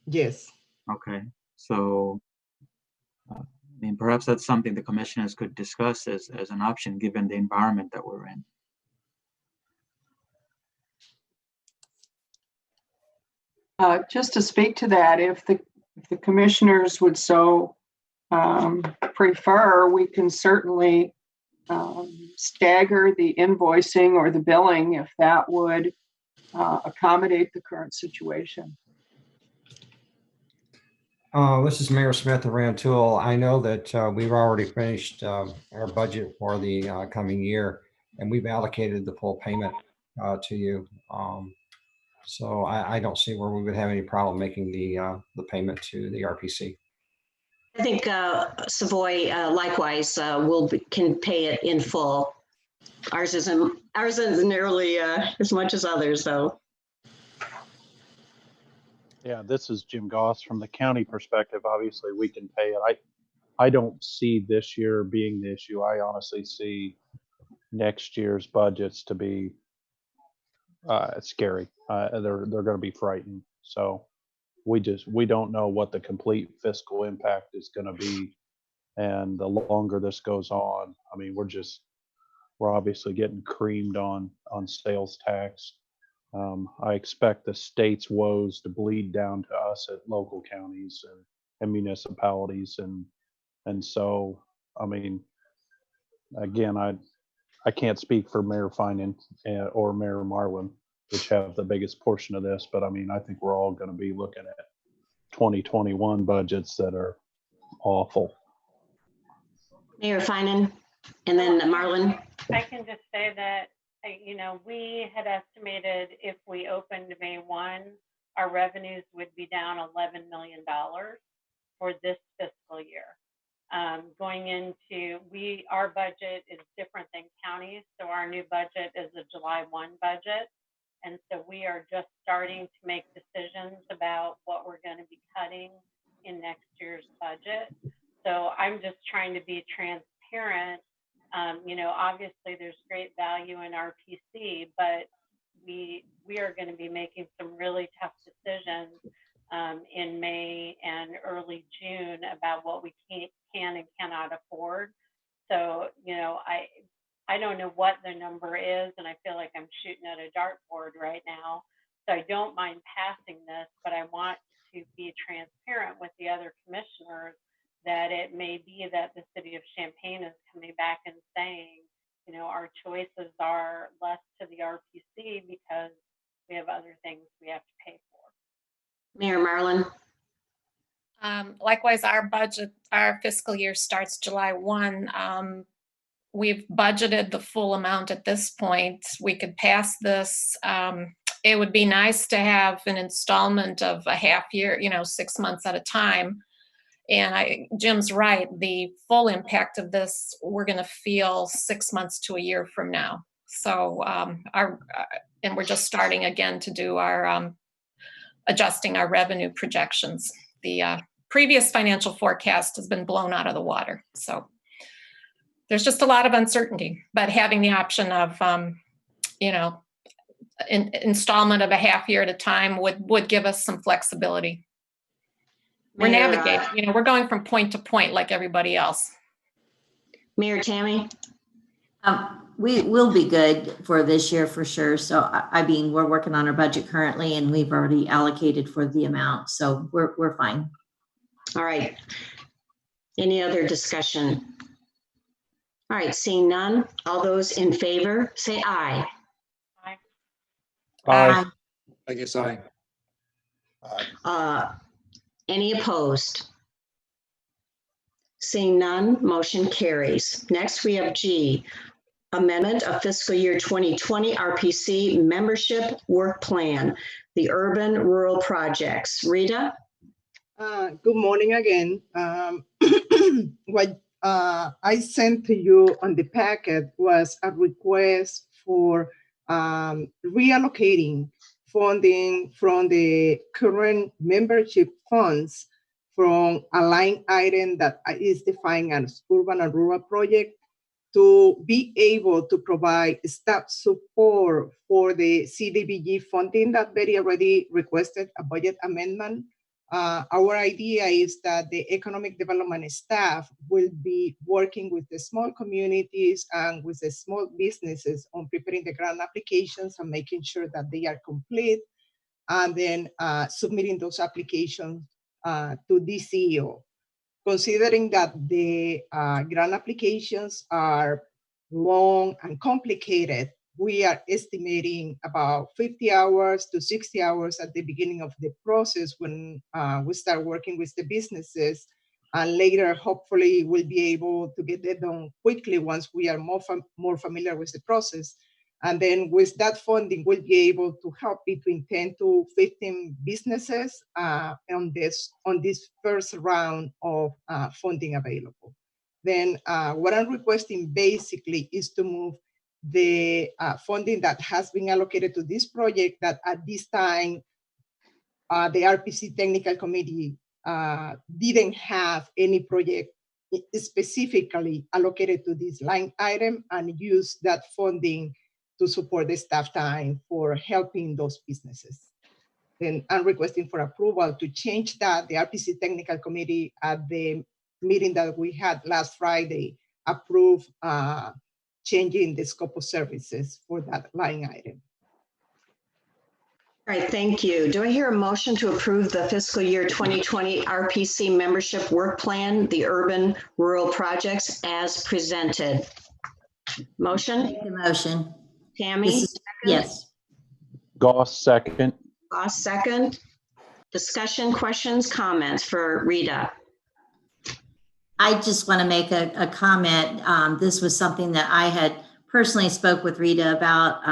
Yes. Okay, so I mean, perhaps that's something the commissioners could discuss as an option given the environment that we're in. Just to speak to that, if the commissioners would so prefer, we can certainly stagger the invoicing or the billing if that would accommodate the current situation. This is Mayor Smith of Rantoul. I know that we've already finished our budget for the coming year, and we've allocated the full payment to you. So I don't see where we would have any problem making the payment to the RPC. I think Savoy likewise can pay it in full. Ours isn't nearly as much as others, though. Yeah, this is Jim Goss. From the county perspective, obviously we can pay it. I don't see this year being the issue. I honestly see next year's budgets to be scary. They're going to be frightened. So we don't know what the complete fiscal impact is going to be, and the longer this goes on, I mean, we're obviously getting creamed on sales tax. I expect the state's woes to bleed down to us at local counties and municipalities, and so I mean, again, I can't speak for Mayor Finan or Mayor Marlin, which have the biggest portion of this, but I mean, I think we're all going to be looking at 2021 budgets that are awful. Mayor Finan, and then Marlin. I can just say that, we had estimated if we opened May 1, our revenues would be down $11 million for this fiscal year. Going into, our budget is different than counties, so our new budget is a July 1 budget. And so we are just starting to make decisions about what we're going to be cutting in next year's budget. So I'm just trying to be transparent. Obviously there's great value in RPC, but we are going to be making some really tough decisions in May and early June about what we can and cannot afford. So, I don't know what the number is, and I feel like I'm shooting at a dartboard right now. So I don't mind passing this, but I want to be transparent with the other commissioners that it may be that the city of Champaign is coming back and saying, our choices are less to the RPC because we have other things we have to pay for. Mayor Marlin. Likewise, our fiscal year starts July 1. We've budgeted the full amount at this point. We could pass this it would be nice to have an installment of a half year, 6 months at a time. And Jim's right, the full impact of this, we're going to feel 6 months to a year from now. So and we're just starting again to do our adjusting our revenue projections. The previous financial forecast has been blown out of the water. So there's just a lot of uncertainty, but having the option of, installment of a half year at a time would give us some flexibility. We're Mayor, navigating, we're going from point to point like everybody else. Mayor Tammy? We will be good for this year for sure. So, I mean, we're working on our budget currently and we've already allocated for the amount. So we're fine. All right. Any other discussion? All right, seeing none, all those in favor, say aye. Aye. I guess aye. Any opposed? Seeing none, motion carries. Next, we have G, amendment of fiscal year 2020 RPC membership work plan, the urban rural projects. Rita? Good morning again. What I sent to you on the packet was a request for reallocating funding from the current membership funds from a line item that is defined as urban and rural project to be able to provide staff support for the CDBG funding that Betty already requested a budget amendment. Our idea is that the economic development staff will be working with the small communities and with the small businesses on preparing the grant applications and making sure that they are complete, and then submitting those applications to DCEO. Considering that the grant applications are long and complicated, we are estimating about 50 hours to 60 hours at the beginning of the process when we start working with the businesses. And later, hopefully, we'll be able to get that done quickly once we are more familiar with the process. And then with that funding, we'll be able to help between 10 to 15 businesses on this first round of funding available. Then what I'm requesting basically is to move the funding that has been allocated to this project that at this time, the RPC Technical Committee didn't have any project specifically allocated to this line item, and use that funding to support the staff time for helping those businesses. Then I'm requesting for approval to change that. The RPC Technical Committee at the meeting that we had last Friday approved changing the scope of services for that line item. All right, thank you. Do I hear a motion to approve the fiscal year 2020 RPC membership work plan, the urban rural projects as presented? Motion? Make the motion. Tammy? Yes. Goss, second. Goss, second. Discussion, questions, comments for Rita? I just want to make a comment. This was something that I had personally spoke with Rita about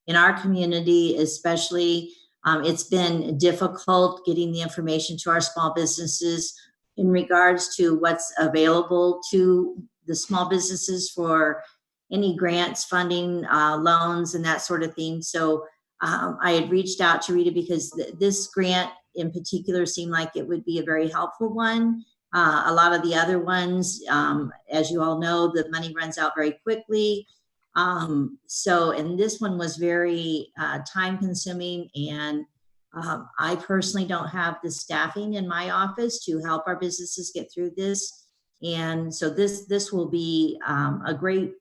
in our community, especially. It's been difficult getting the information to our small businesses in regards to what's available to the small businesses for any grants, funding, loans, and that sort of thing. So I had reached out to Rita because this grant in particular seemed like it would be a very helpful one. A lot of the other ones, as you all know, the money runs out very quickly. And this one was very time consuming, and I personally don't have the staffing in my office to help our businesses get through this. And so this will be a great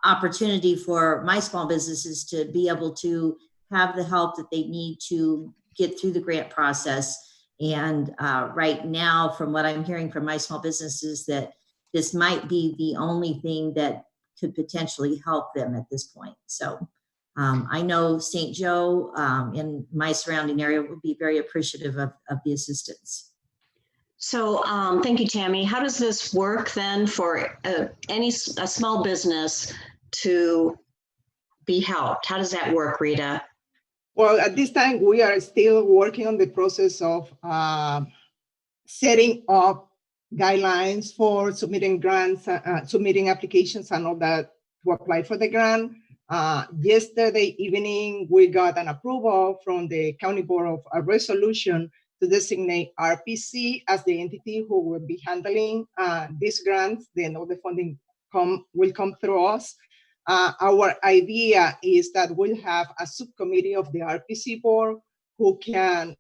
opportunity for my small businesses to be able to have the help that they need to get through the grant process. And right now, from what I'm hearing from my small businesses, that this might be the only thing that could potentially help them at this point. So I know St. Joe and my surrounding area will be very appreciative of the assistance. So thank you, Tammy. How does this work then for a small business to be helped? How does that work, Rita? Well, at this time, we are still working on the process of setting up guidelines for submitting grants, submitting applications and all that to apply for the grant. Yesterday evening, we got an approval from the County Board of a resolution to designate RPC as the entity who will be handling these grants. Then all the funding will come through us. Our idea is that we'll have a subcommittee of the RPC board who can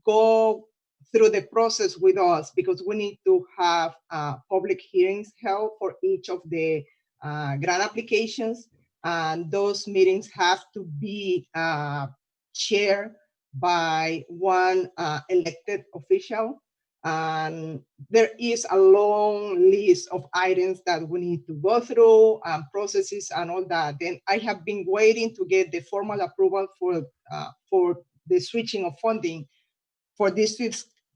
go through the process with us, because we need to have public hearings held for each of the grant applications. And those meetings have to be chaired by one elected official. And there is a long list of items that we need to go through, processes and all that. Then I have been waiting to get the formal approval for the switching of funding for this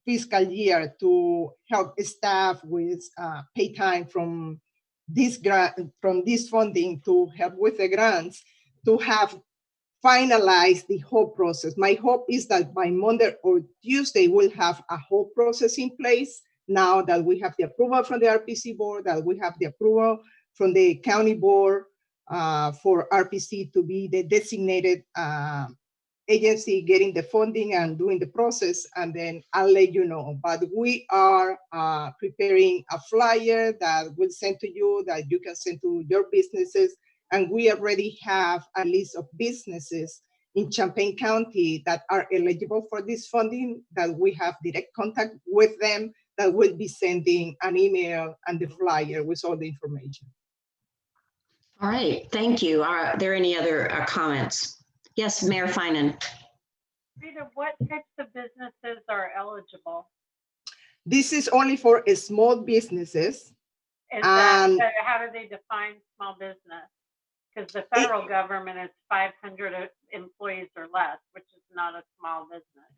fiscal year to help staff with pay time from this funding to help with the grants, to have finalized the whole process. My hope is that by Monday or Tuesday, we'll have a whole process in place. Now that we have the approval from the RPC board, that we have the approval from the county board for RPC to be the designated agency getting the funding and doing the process, and then I'll let you know. But we are preparing a flyer that we'll send to you, that you can send to your businesses. And we already have a list of businesses in Champaign County that are eligible for this funding, that we have direct contact with them, that will be sending an email and the flyer with all the information. All right, thank you. Are there any other comments? Yes, Mayor Finan. Rita, what types of businesses are eligible? This is only for small businesses. Is that, how do they define small business? Because the federal government is 500 employees or less, which is not a small business.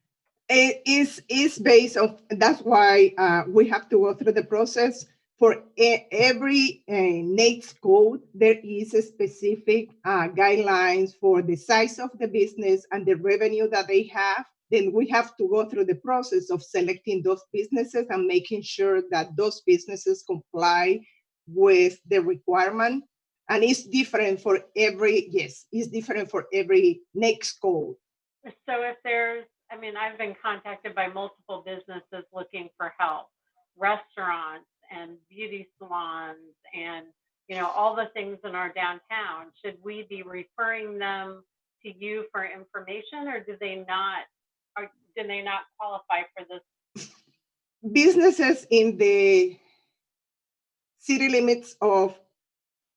It is based on, that's why we have to go through the process. For every NAICS code, there is a specific guidelines for the size of the business and the revenue that they have. Then we have to go through the process of selecting those businesses and making sure that those businesses comply with the requirement. And it's different for every, yes, it's different for every NAICS code. So if there's, I mean, I've been contacted by multiple businesses looking for help, restaurants and beauty salons and, you know, all the things in our downtown. Should we be referring them to you for information, or do they not qualify for this? Businesses in the city limits of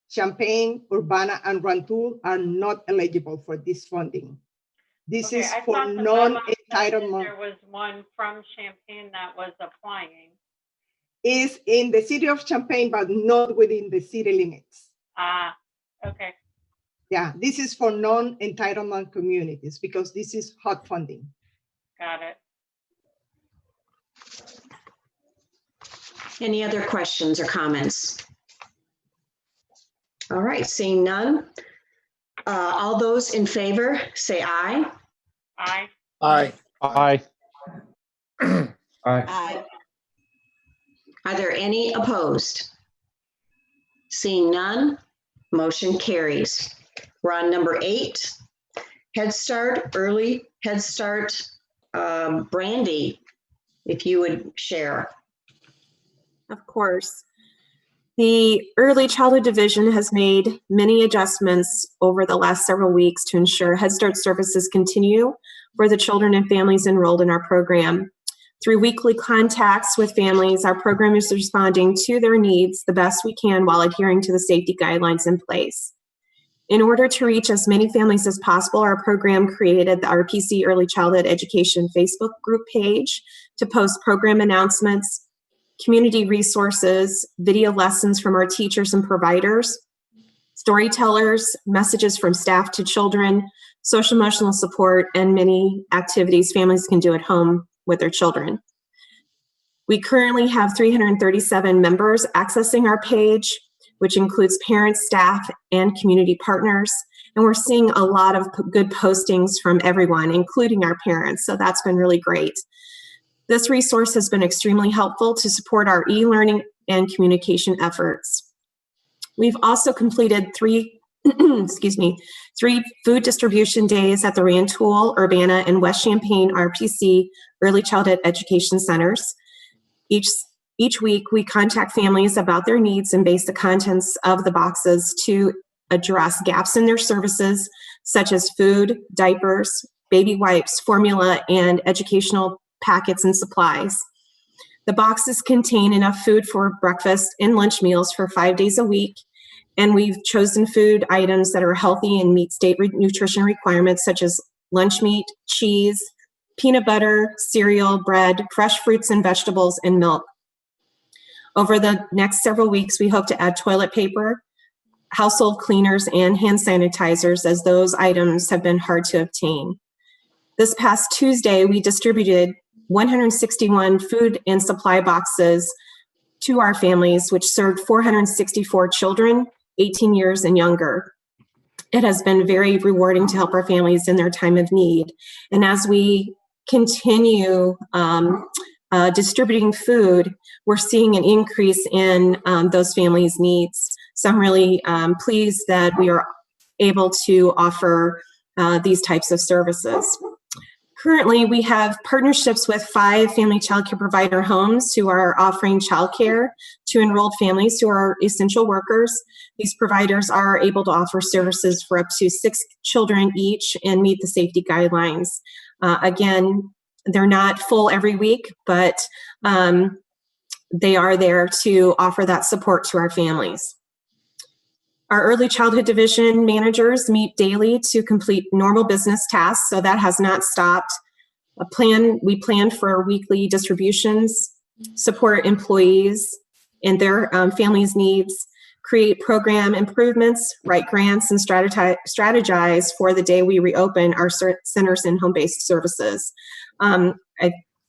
Champaign, Urbana, and Rantoul are not eligible for this funding. This is for non-entitlement. There was one from Champaign that was applying. Is in the city of Champaign, but not within the city limits. Ah, okay. Yeah, this is for non-entitlement communities because this is hot funding. Got it. Any other questions or comments? All right, seeing none. All those in favor, say aye. Aye. Aye. Aye. Aye. Aye. Are there any opposed? Seeing none, motion carries. We're on number 8, Head Start, Early Head Start. Brandy, if you would share. Of course. The Early Childhood Division has made many adjustments over the last several weeks to ensure Head Start services continue for the children and families enrolled in our program. Through weekly contacts with families, our program is responding to their needs the best we can while adhering to the safety guidelines in place. In order to reach as many families as possible, our program created the RPC Early Childhood Education Facebook group page to post program announcements, community resources, video lessons from our teachers and providers, storytellers, messages from staff to children, social emotional support, and many activities families can do at home with their children. We currently have 337 members accessing our page, which includes parents, staff, and community partners. And we're seeing a lot of good postings from everyone, including our parents. So that's been really great. This resource has been extremely helpful to support our e-learning and communication efforts. We've also completed three food distribution days at the Rantoul, Urbana, and West Champaign RPC Early Childhood Education Centers. Each week, we contact families about their needs and base the contents of the boxes to address gaps in their services, such as food, diapers, baby wipes, formula, and educational packets and supplies. The boxes contain enough food for breakfast and lunch meals for 5 days a week, and we've chosen food items that are healthy and meet state nutrition requirements, such as lunch meat, cheese, peanut butter, cereal, bread, fresh fruits and vegetables, and milk. Over the next several weeks, we hope to add toilet paper, household cleaners, and hand sanitizers, as those items have been hard to obtain. This past Tuesday, we distributed 161 food and supply boxes to our families, which served 464 children, 18 years and younger. It has been very rewarding to help our families in their time of need. And as we continue distributing food, we're seeing an increase in those families' needs. So I'm really pleased that we are able to offer these types of services. Currently, we have partnerships with 5 family child care provider homes who are offering childcare to enrolled families who are essential workers. These providers are able to offer services for up to 6 children each and meet the safety guidelines. Again, they're not full every week, but they are there to offer that support to our families. Our early childhood division managers meet daily to complete normal business tasks, so that has not stopped. We plan for weekly distributions, support employees and their families' needs, create program improvements, write grants, and strategize for the day we reopen our centers and home-based services.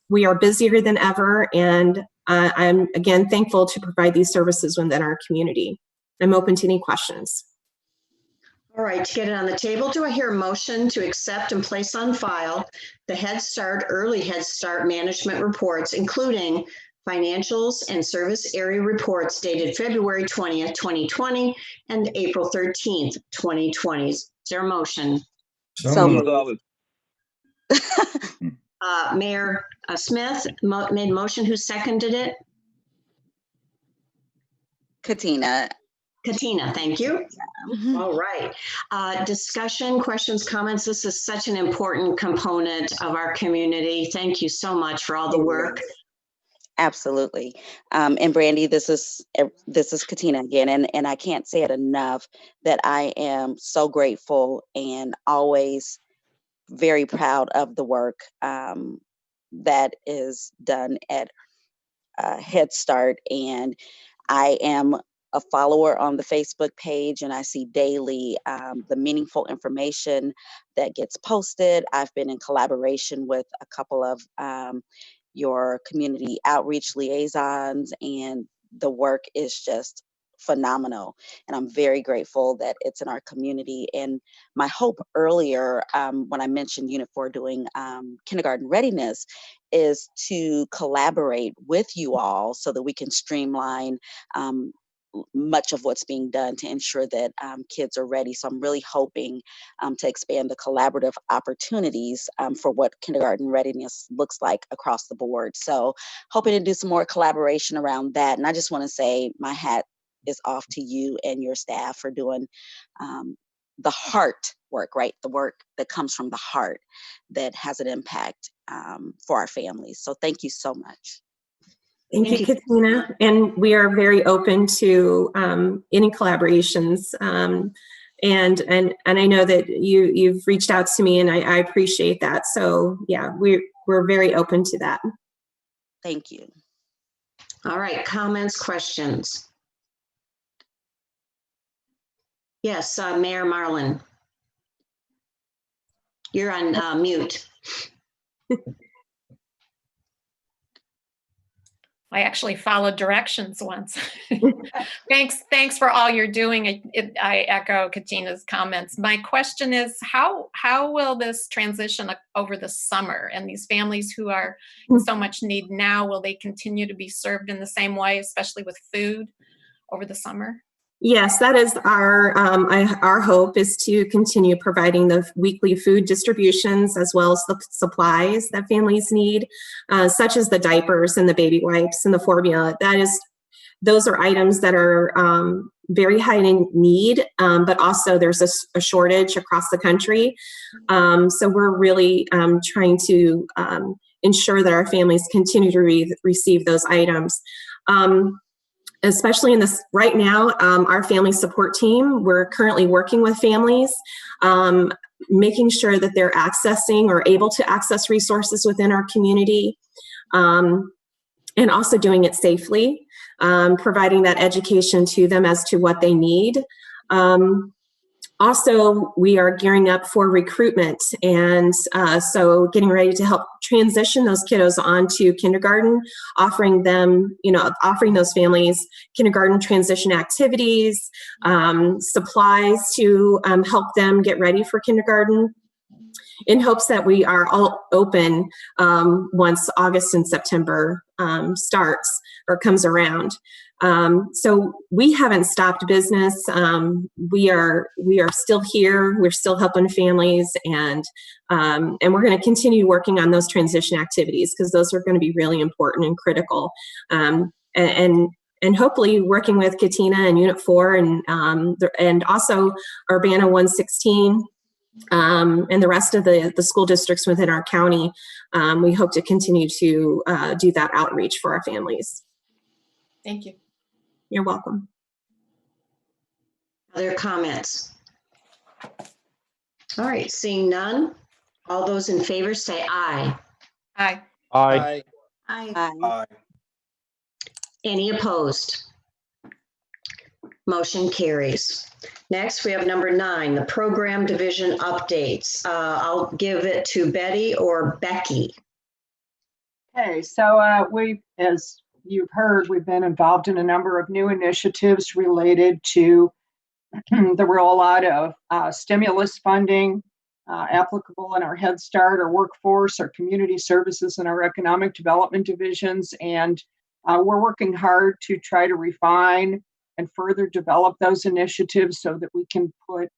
We are busier than ever, and I'm again thankful to provide these services within our community. I'm open to any questions. All right, to get it on the table, do I hear a motion to accept and place on file the Head Start, Early Head Start Management Reports, including financials and service area reports dated February 20th, 2020 and April 13th, 2020? Is there a motion? So moved. Mayor Smith made motion. Who seconded it? Katina. Katina, thank you. All right. Discussion, questions, comments. This is such an important component of our community. Thank you so much for all the work. Absolutely. And Brandy, this is Katina again, and I can't say it enough that I am so grateful and always very proud of the work that is done at Head Start. And I am a follower on the Facebook page, and I see daily the meaningful information that gets posted. I've been in collaboration with a couple of your community outreach liaisons, and the work is just phenomenal. And I'm very grateful that it's in our community. And my hope earlier, when I mentioned Unit 4 doing kindergarten readiness, is to collaborate with you all so that we can streamline much of what's being done to ensure that kids are ready. So I'm really hoping to expand the collaborative opportunities for what kindergarten readiness looks like across the board. So hoping to do some more collaboration around that. And I just want to say my hat is off to you and your staff for doing the heart work, right? The work that comes from the heart that has an impact for our families. So thank you so much. Thank you, Katina. And we are very open to any collaborations. And I know that you've reached out to me, and I appreciate that. So yeah, we're very open to that. Thank you. All right, comments, questions? Yes, Mayor Marlin. You're on mute. I actually followed directions once. Thanks for all you're doing. I echo Katina's comments. My question is, how will this transition over the summer? And these families who are in so much need now, will they continue to be served in the same way, especially with food over the summer? Yes, that is our hope, is to continue providing the weekly food distributions as well as the supplies that families need, such as the diapers and the baby wipes and the formula. Those are items that are very high in need, but also there's a shortage across the country. So we're really trying to ensure that our families continue to receive those items. Especially in this right now, our family support team, we're currently working with families, making sure that they're accessing or able to access resources within our community, and also doing it safely, providing that education to them as to what they need. Also, we are gearing up for recruitment, and so getting ready to help transition those kiddos onto kindergarten, offering those families kindergarten transition activities, supplies to help them get ready for kindergarten, in hopes that we are all open once August and September starts or comes around. So we haven't stopped business. We are still here. We're still helping families, and we're going to continue working on those transition activities, because those are going to be really important and critical. And hopefully working with Katina and Unit 4 and also Urbana 116. And the rest of the school districts within our county, we hope to continue to do that outreach for our families. Thank you. You're welcome. Other comments? All right, seeing none, all those in favor say aye. Aye. Aye. Aye. Any opposed? Motion carries. Next, we have number 9, the program division updates. I'll give it to Betty or Becky. Okay, so we, as you've heard, we've been involved in a number of new initiatives related to the rollout of stimulus funding applicable in our Head Start, our workforce, our community services, and our economic development divisions. And we're working hard to try to refine and further develop those initiatives so that we can put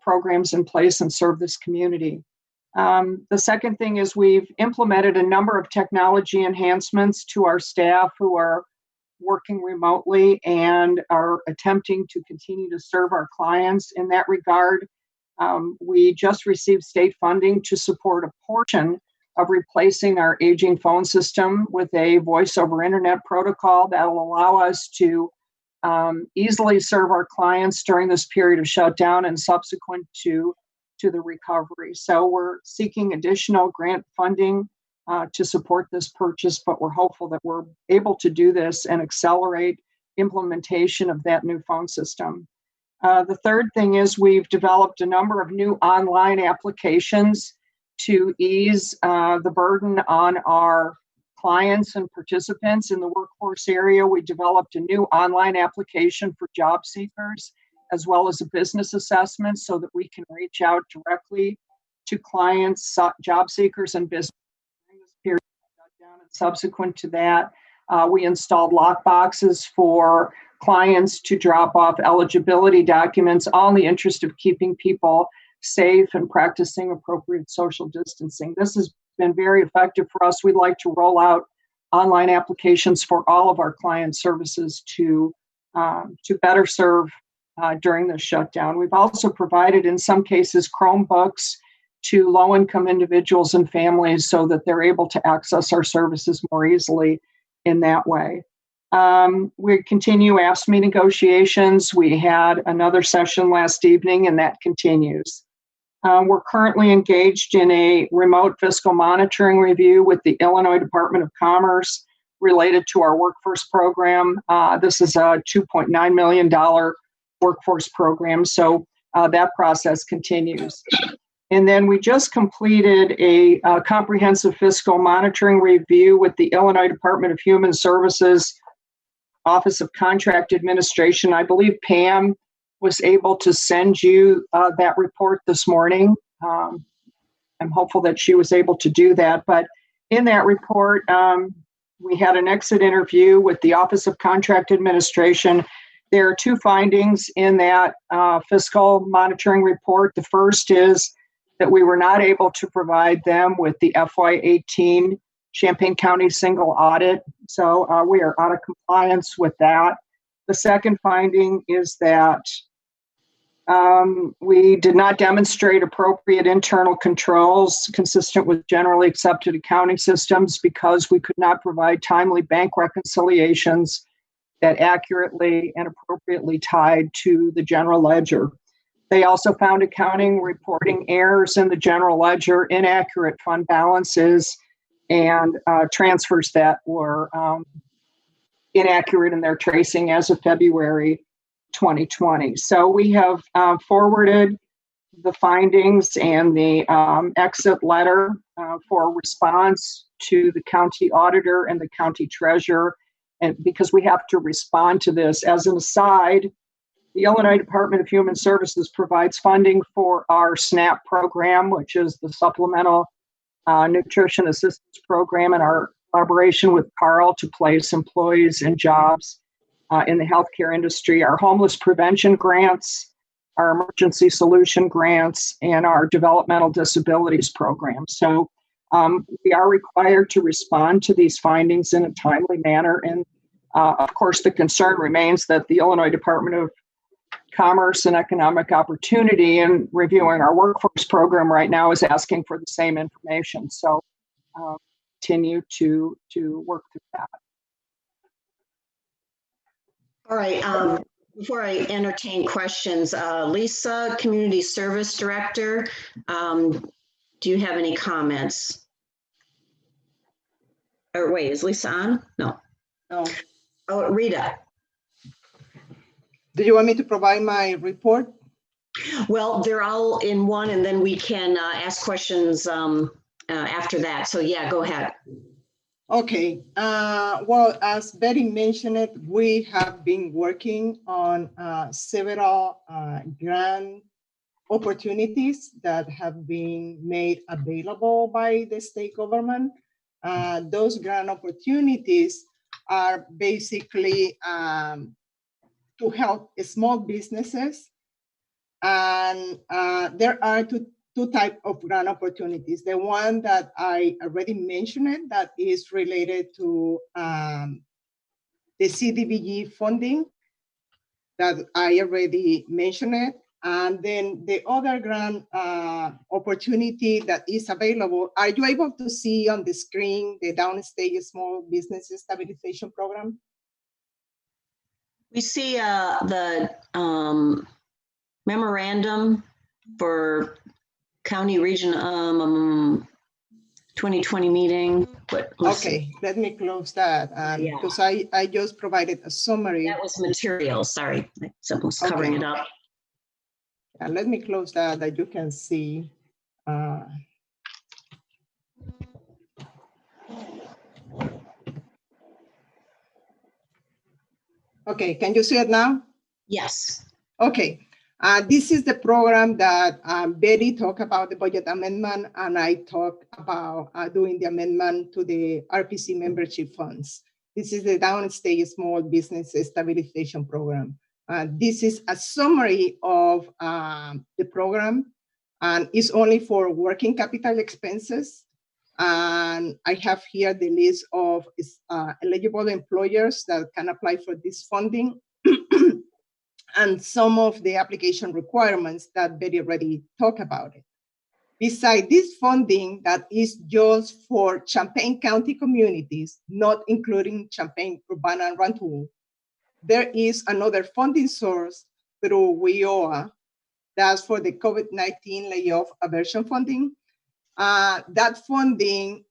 programs in place and serve this community. The second thing is we've implemented a number of technology enhancements to our staff who are working remotely and are attempting to continue to serve our clients. In that regard, we just received state funding to support a portion of replacing our aging phone system with a voice over internet protocol that will allow us to easily serve our clients during this period of shutdown and subsequent to the recovery. So we're seeking additional grant funding to support this purchase, but we're hopeful that we're able to do this and accelerate implementation of that new phone system. The third thing is we've developed a number of new online applications to ease the burden on our clients and participants in the workforce area. We developed a new online application for job seekers, as well as a business assessment, so that we can reach out directly to clients, job seekers, and business during this period of shutdown. And subsequent to that, we installed lock boxes for clients to drop off eligibility documents, all in the interest of keeping people safe and practicing appropriate social distancing. This has been very effective for us. We'd like to roll out online applications for all of our client services to better serve during the shutdown. We've also provided, in some cases, Chromebooks to low-income individuals and families so that they're able to access our services more easily in that way. We continue AFSCME negotiations. We had another session last evening, and that continues. We're currently engaged in a remote fiscal monitoring review with the Illinois Department of Commerce related to our workforce program. This is a $2.9 million workforce program, so that process continues. And then we just completed a comprehensive fiscal monitoring review with the Illinois Department of Human Services Office of Contract Administration. I believe Pam was able to send you that report this morning. I'm hopeful that she was able to do that. But in that report, we had an exit interview with the Office of Contract Administration. There are two findings in that fiscal monitoring report. The first is that we were not able to provide them with the FY18 Champaign County single audit. So we are out of compliance with that. The second finding is that we did not demonstrate appropriate internal controls consistent with generally accepted accounting systems because we could not provide timely bank reconciliations that accurately and appropriately tied to the general ledger. They also found accounting reporting errors in the general ledger, inaccurate fund balances, and transfers that were inaccurate in their tracing as of February 2020. So we have forwarded the findings and the exit letter for response to the county auditor and the county treasurer, and because we have to respond to this. As an aside, the Illinois Department of Human Services provides funding for our SNAP program, which is the Supplemental Nutrition Assistance Program, in our collaboration with Carl to place employees in jobs in the healthcare industry, our homeless prevention grants, our emergency solution grants, and our developmental disabilities program. So we are required to respond to these findings in a timely manner. And of course, the concern remains that the Illinois Department of Commerce and Economic Opportunity, in reviewing our workforce program right now, is asking for the same information. So continue to work through that. All right. Before I entertain questions, Lisa, Community Service Director, do you have any comments? Or wait, is Lisa on? No. No. Oh, Rita. Do you want me to provide my report? Well, they're all in one, and then we can ask questions after that. So yeah, go ahead. Okay. Well, as Betty mentioned it, we have been working on several grant opportunities that have been made available by the state government. Those grant opportunities are basically to help small businesses. And there are two types of grant opportunities. The one that I already mentioned, that is related to the CDBG funding that I already mentioned it. And then the other grant opportunity that is available, are you able to see on the screen the Downstate Small Business Stabilization Program? We see the memorandum for county region 2020 meeting. Okay, let me close that because I just provided a summary. That was material, sorry. Someone's covering it up. Let me close that you can see. Okay, can you see it now? Yes. Okay, this is the program that Betty talked about, the budget amendment, and I talked about doing the amendment to the RPC membership funds. This is the Downstate Small Business Stabilization Program. This is a summary of the program, and it's only for working capital expenses. And I have here the list of eligible employers that can apply for this funding and some of the application requirements that Betty already talked about it. Besides this funding that is just for Champaign County communities, not including Champaign, Urbana, and Rantoul, there is another funding source through WIOA that's for the COVID-19 layoff aversion funding. That funding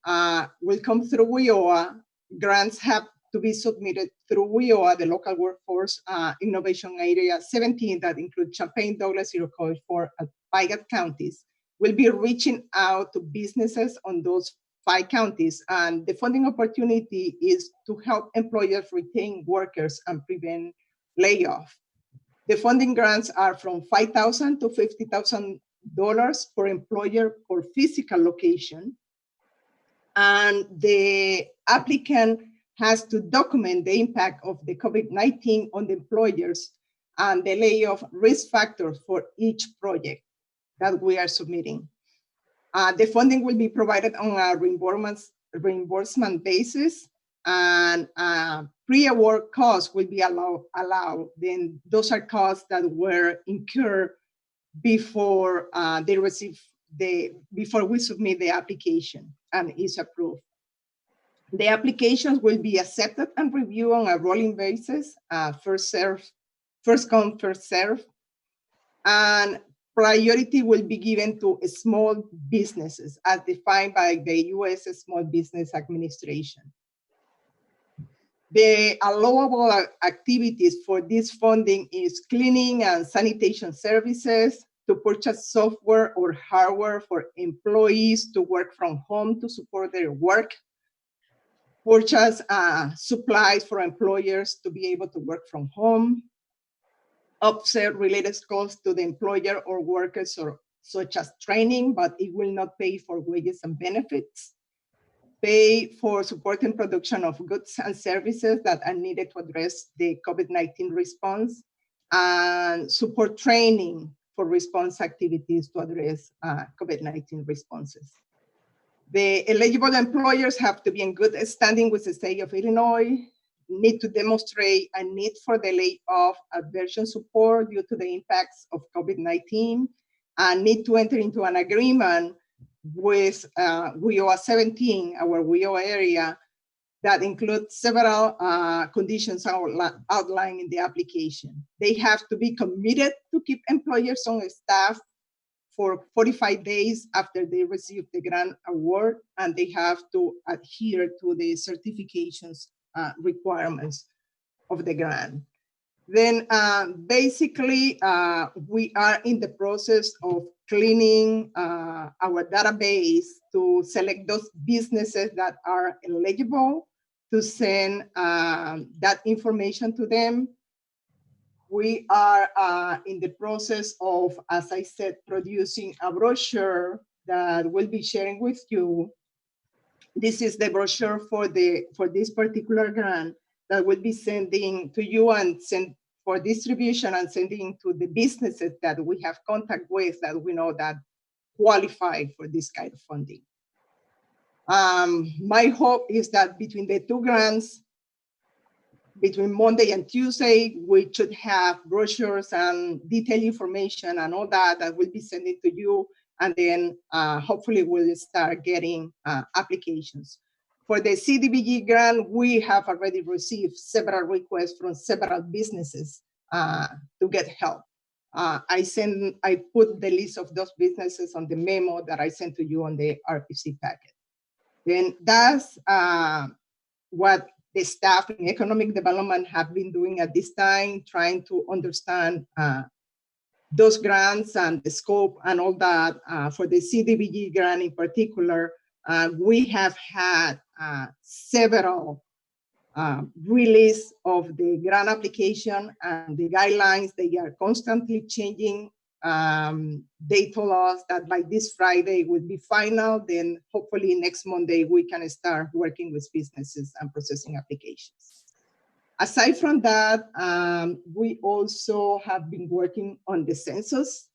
will come through WIOA. Grants have to be submitted through WIOA, the local workforce innovation area 17 that include Champaign, Douglas, Iroquois, 4 and Pigot counties. will be reaching out to businesses on those 5 counties. And the funding opportunity is to help employers retain workers and prevent layoff. The funding grants are from $5,000 to $50,000 per employer per physical location. And the applicant has to document the impact of the COVID-19 on the employers and the layoff risk factors for each project that we are submitting. The funding will be provided on a reimbursement basis, and pre-award costs will be allowed. Then those are costs that were incurred before before we submit the application and is approved. The applications will be accepted and reviewed on a rolling basis, first come, first serve, and priority will be given to small businesses as defined by the U.S. Small Business Administration. The allowable activities for this funding is cleaning and sanitation services, to purchase software or hardware for employees to work from home to support their work, purchase supplies for employers to be able to work from home, offset related costs to the employer or workers, or such as training, but it will not pay for wages and benefits, pay for supporting production of goods and services that are needed to address the COVID-19 response, and support training for response activities to address COVID-19 responses. The eligible employers have to be in good standing with the state of Illinois, need to demonstrate a need for the layoff aversion support due to the impacts of COVID-19, and need to enter into an agreement with WIOA 17, our WIOA area, that includes several conditions outlined in the application. They have to be committed to keep employers on staff for 45 days after they receive the grant award, and they have to adhere to the certifications requirements of the grant. Then basically, we are in the process of cleaning our database to select those businesses that are eligible to send that information to them. We are in the process of, as I said, producing a brochure that we'll be sharing with you. This is the brochure for this particular grant that will be sending to you and send for distribution and sending to the businesses that we have contact with that we know that qualify for this kind of funding. My hope is that between the 2 grants, between Monday and Tuesday, we should have brochures and detailed information and all that will be sent to you. And then hopefully we'll start getting applications. For the CDBG grant, we have already received several requests from several businesses to get help. I put the list of those businesses on the memo that I sent to you on the RPC packet. Then that's what the staff in economic development have been doing at this time, trying to understand those grants and the scope and all that. For the CDBG grant in particular, we have had several release of the grant application and the guidelines. They are constantly changing. They told us that by this Friday would be final. Then hopefully next Monday we can start working with businesses and processing applications. Aside from that, we also have been working on the census.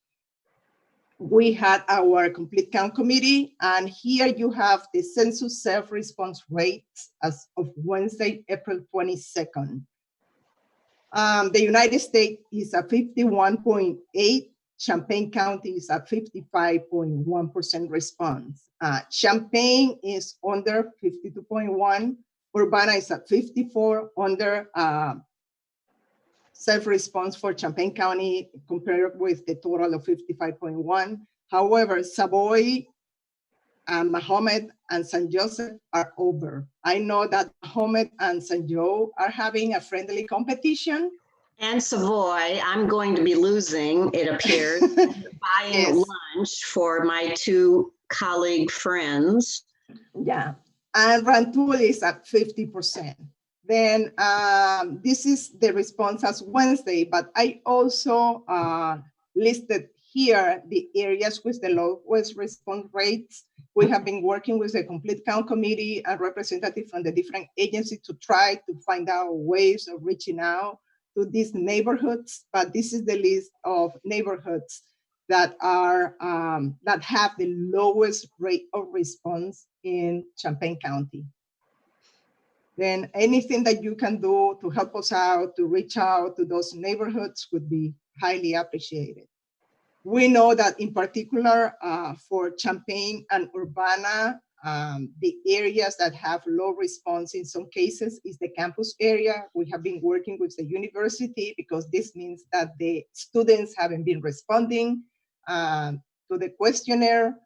We had our complete count committee, and here you have the census self-response rates as of Wednesday, April 22nd. The United States is at 51.8. Champaign County is at 55.1% response. Champaign is under 52.1. Urbana is at 54, under self-response for Champaign County compared with the total of 55.1. However, Savoy, Mahomet, and San Joseph are over. I know that Mahomet and San Joe are having a friendly competition, And Savoy, I'm going to be losing, it appears, buying Yes. lunch for my two colleague friends. Yeah, and Rantoul is at 50%. Then this is the response as Wednesday, but I also listed here the areas with the lowest response rates. We have been working with the Complete Count Committee and representatives from the different agencies to try to find out ways of reaching out to these neighborhoods, but this is the list of neighborhoods that are that have the lowest rate of response in Champaign County. Then anything that you can do to help us out, to reach out to those neighborhoods would be highly appreciated. We know that in particular for Champaign and Urbana, the areas that have low response in some cases is the campus area. We have been working with the university because this means that the students haven't been responding to the questionnaire,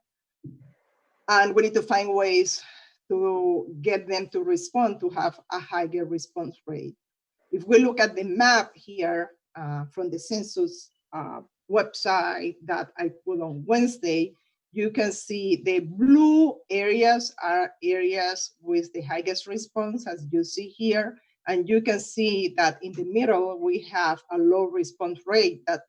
and we need to find ways to get them to respond to have a higher response rate. If we look at the map here from the Census website that I put on Wednesday, you can see the blue areas are areas with the highest response, as you see here. And you can see that in the middle, we have a low response rate that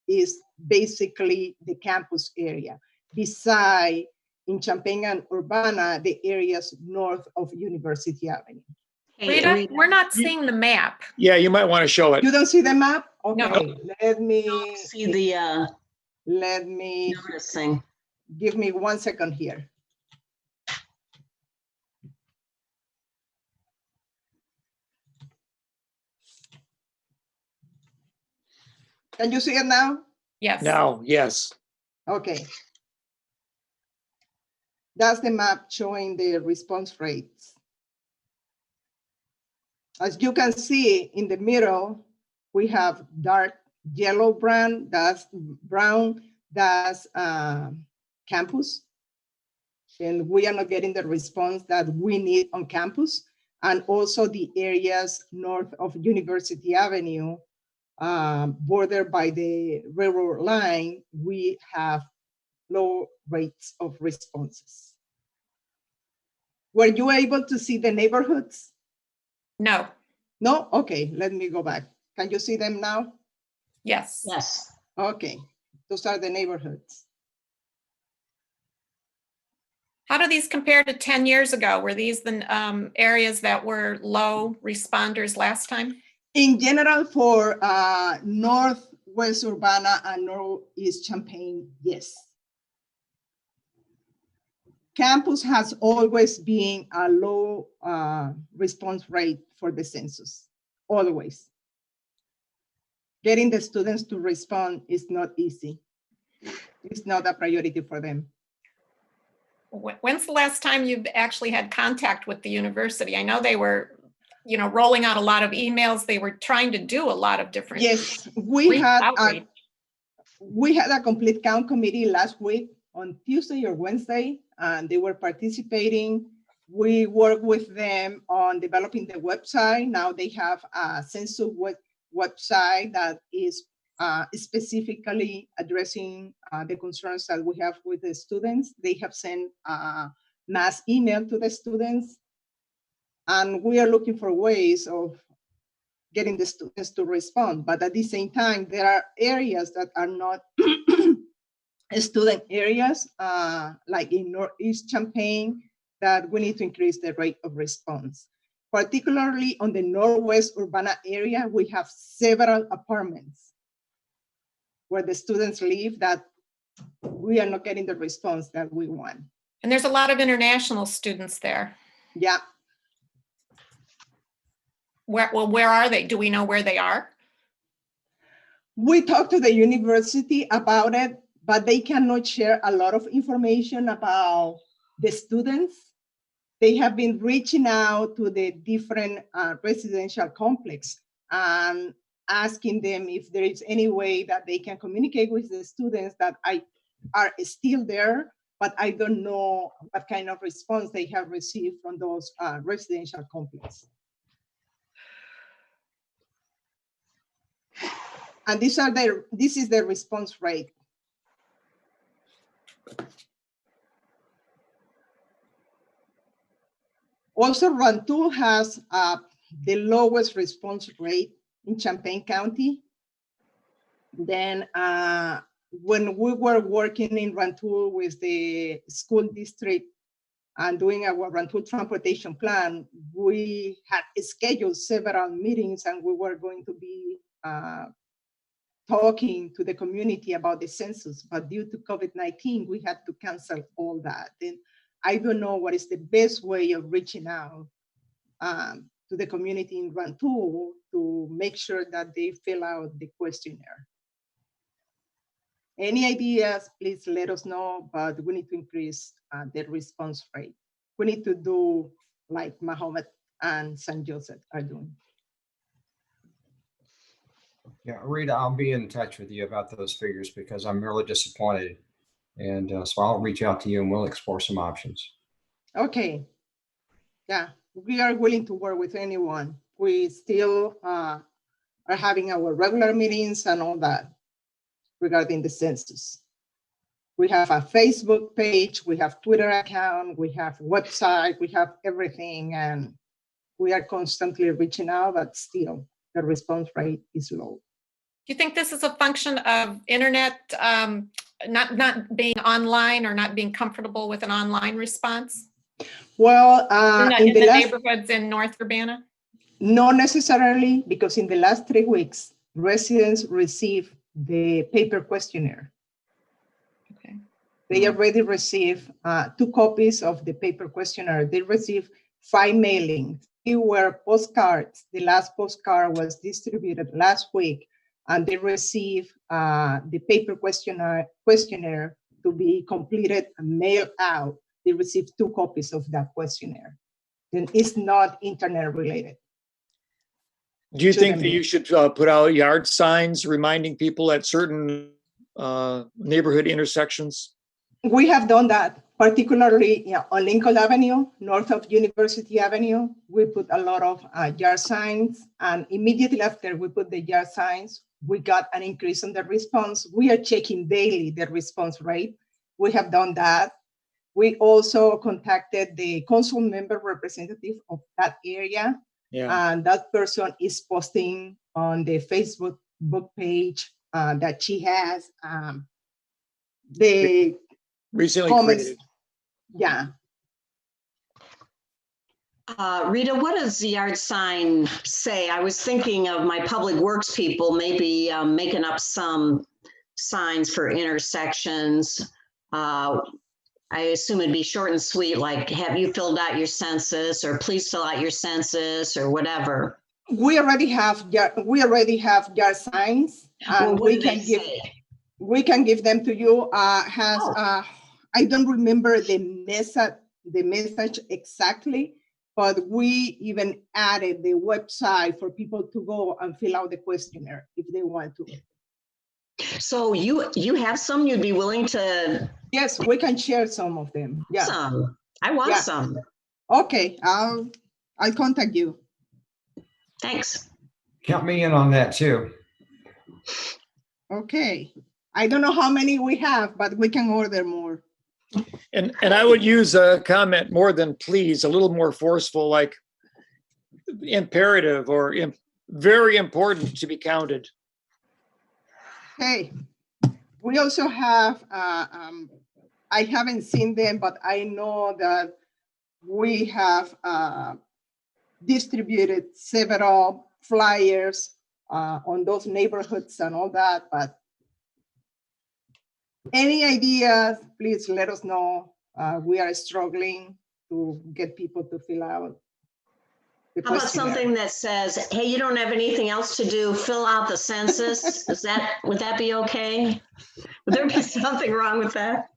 is basically the campus area. Beside, in Champaign and Urbana, the areas north of University Avenue. Rita, we're not seeing the map. Yeah, you might want to show it. You don't see the map? Okay, No. let me see the let me noticing. Give me 1 second here. Can you see it now? Yes. Now, yes. Okay. That's the map showing the response rates. As you can see in the middle, we have dark yellow brown, that's campus. And we are not getting the response that we need on campus. And also the areas north of University Avenue, bordered by the railroad line, we have low rates of responses. Were you able to see the neighborhoods? No. No? Okay, let me go back. Can you see them now? Yes. Yes. Okay, those are the neighborhoods. How do these compare to 10 years ago? Were these the areas that were low responders last time? In general, for Northwest Urbana and Northeast Champaign, yes. Campus has always been a low response rate for the census, always. Getting the students to respond is not easy. It's not a priority for them. When's the last time you've actually had contact with the university? I know they were, rolling out a lot of emails. They were trying to do a lot of different. Yes, we had a complete count committee last week on Tuesday or Wednesday, and they were participating. We worked with them on developing the website. Now they have a Census website that is specifically addressing the concerns that we have with the students. They have sent a mass email to the students, and we are looking for ways of getting the students to respond. But at the same time, there are areas that are not student areas, like in Northeast Champaign, that we need to increase the rate of response. Particularly on the Northwest Urbana area, we have several apartments where the students live that we are not getting the response that we want. And there's a lot of international students there. Yeah. Where are they? Do we know where they are? We talked to the university about it, but they cannot share a lot of information about the students. They have been reaching out to the different residential complex and asking them if there is any way that they can communicate with the students that are still there, but I don't know what kind of response they have received from those residential complexes. And this is the response rate. Also, Rantoul has the lowest response rate in Champaign County. Then when we were working in Rantoul with the school district and doing our Rantoul transportation plan, we had scheduled several meetings and we were going to be talking to the community about the census, but due to COVID-19, we had to cancel all that. And I don't know what is the best way of reaching out to the community in Rantoul to make sure that they fill out the questionnaire. Any ideas, please let us know, but we need to increase the response rate. We need to do like Mahomet and St. Joseph are doing. Yeah, Rita, I'll be in touch with you about those figures because I'm really disappointed. And so I'll reach out to you and we'll explore some options. Okay. Yeah, we are willing to work with anyone. We still are having our regular meetings and all that regarding the census. We have a Facebook page, we have Twitter account, we have website, we have everything, and we are constantly reaching out, but still the response rate is low. Do you think this is a function of internet not being online or not being comfortable with an online response? Well, in the neighborhoods in North Urbana? Not necessarily, because in the last 3 weeks, residents received the paper questionnaire. Okay. They already received 2 copies of the paper questionnaire. They received 5 mailings. 3 were postcards. The last postcard was distributed last week, and they received the paper questionnaire to be completed and mailed out. They received 2 copies of that questionnaire. Then it's not internet related. Do you think that you should put out yard signs reminding people at certain neighborhood intersections? We have done that, particularly on Lincoln Avenue, north of University Avenue. We put a lot of yard signs, and immediately after we put the yard signs, we got an increase in the response. We are checking daily the response rate. We have done that. We also contacted the council member representative of that area. Yeah. And that person is posting on the Facebook page that she has the recently comments. created. Yeah. Rita, what does the yard sign say? I was thinking of my public works people maybe making up some signs for intersections. I assume it'd be short and sweet, like, have you filled out your census, or please fill out your census, or whatever. We already have yard signs, and we can give them to you. I don't remember the message exactly, but we even added the website for people to go and fill out the questionnaire if they want to. So you have some you'd be willing to? Yes, we can share some of them. Yeah. Some. I want some. Okay, I'll contact you. Thanks. Count me in on that too. Okay. I don't know how many we have, but we can order more. And I would use a comment more than please, a little more forceful, like imperative or very important to be counted. Hey, we also have, I haven't seen them, but I know that we have distributed several flyers on those neighborhoods and all that, but any ideas, please let us know. We are struggling to get people to fill out the How about questionnaire. something that says, hey, you don't have anything else to do, fill out the census? Would that be okay? Would there be something wrong with that?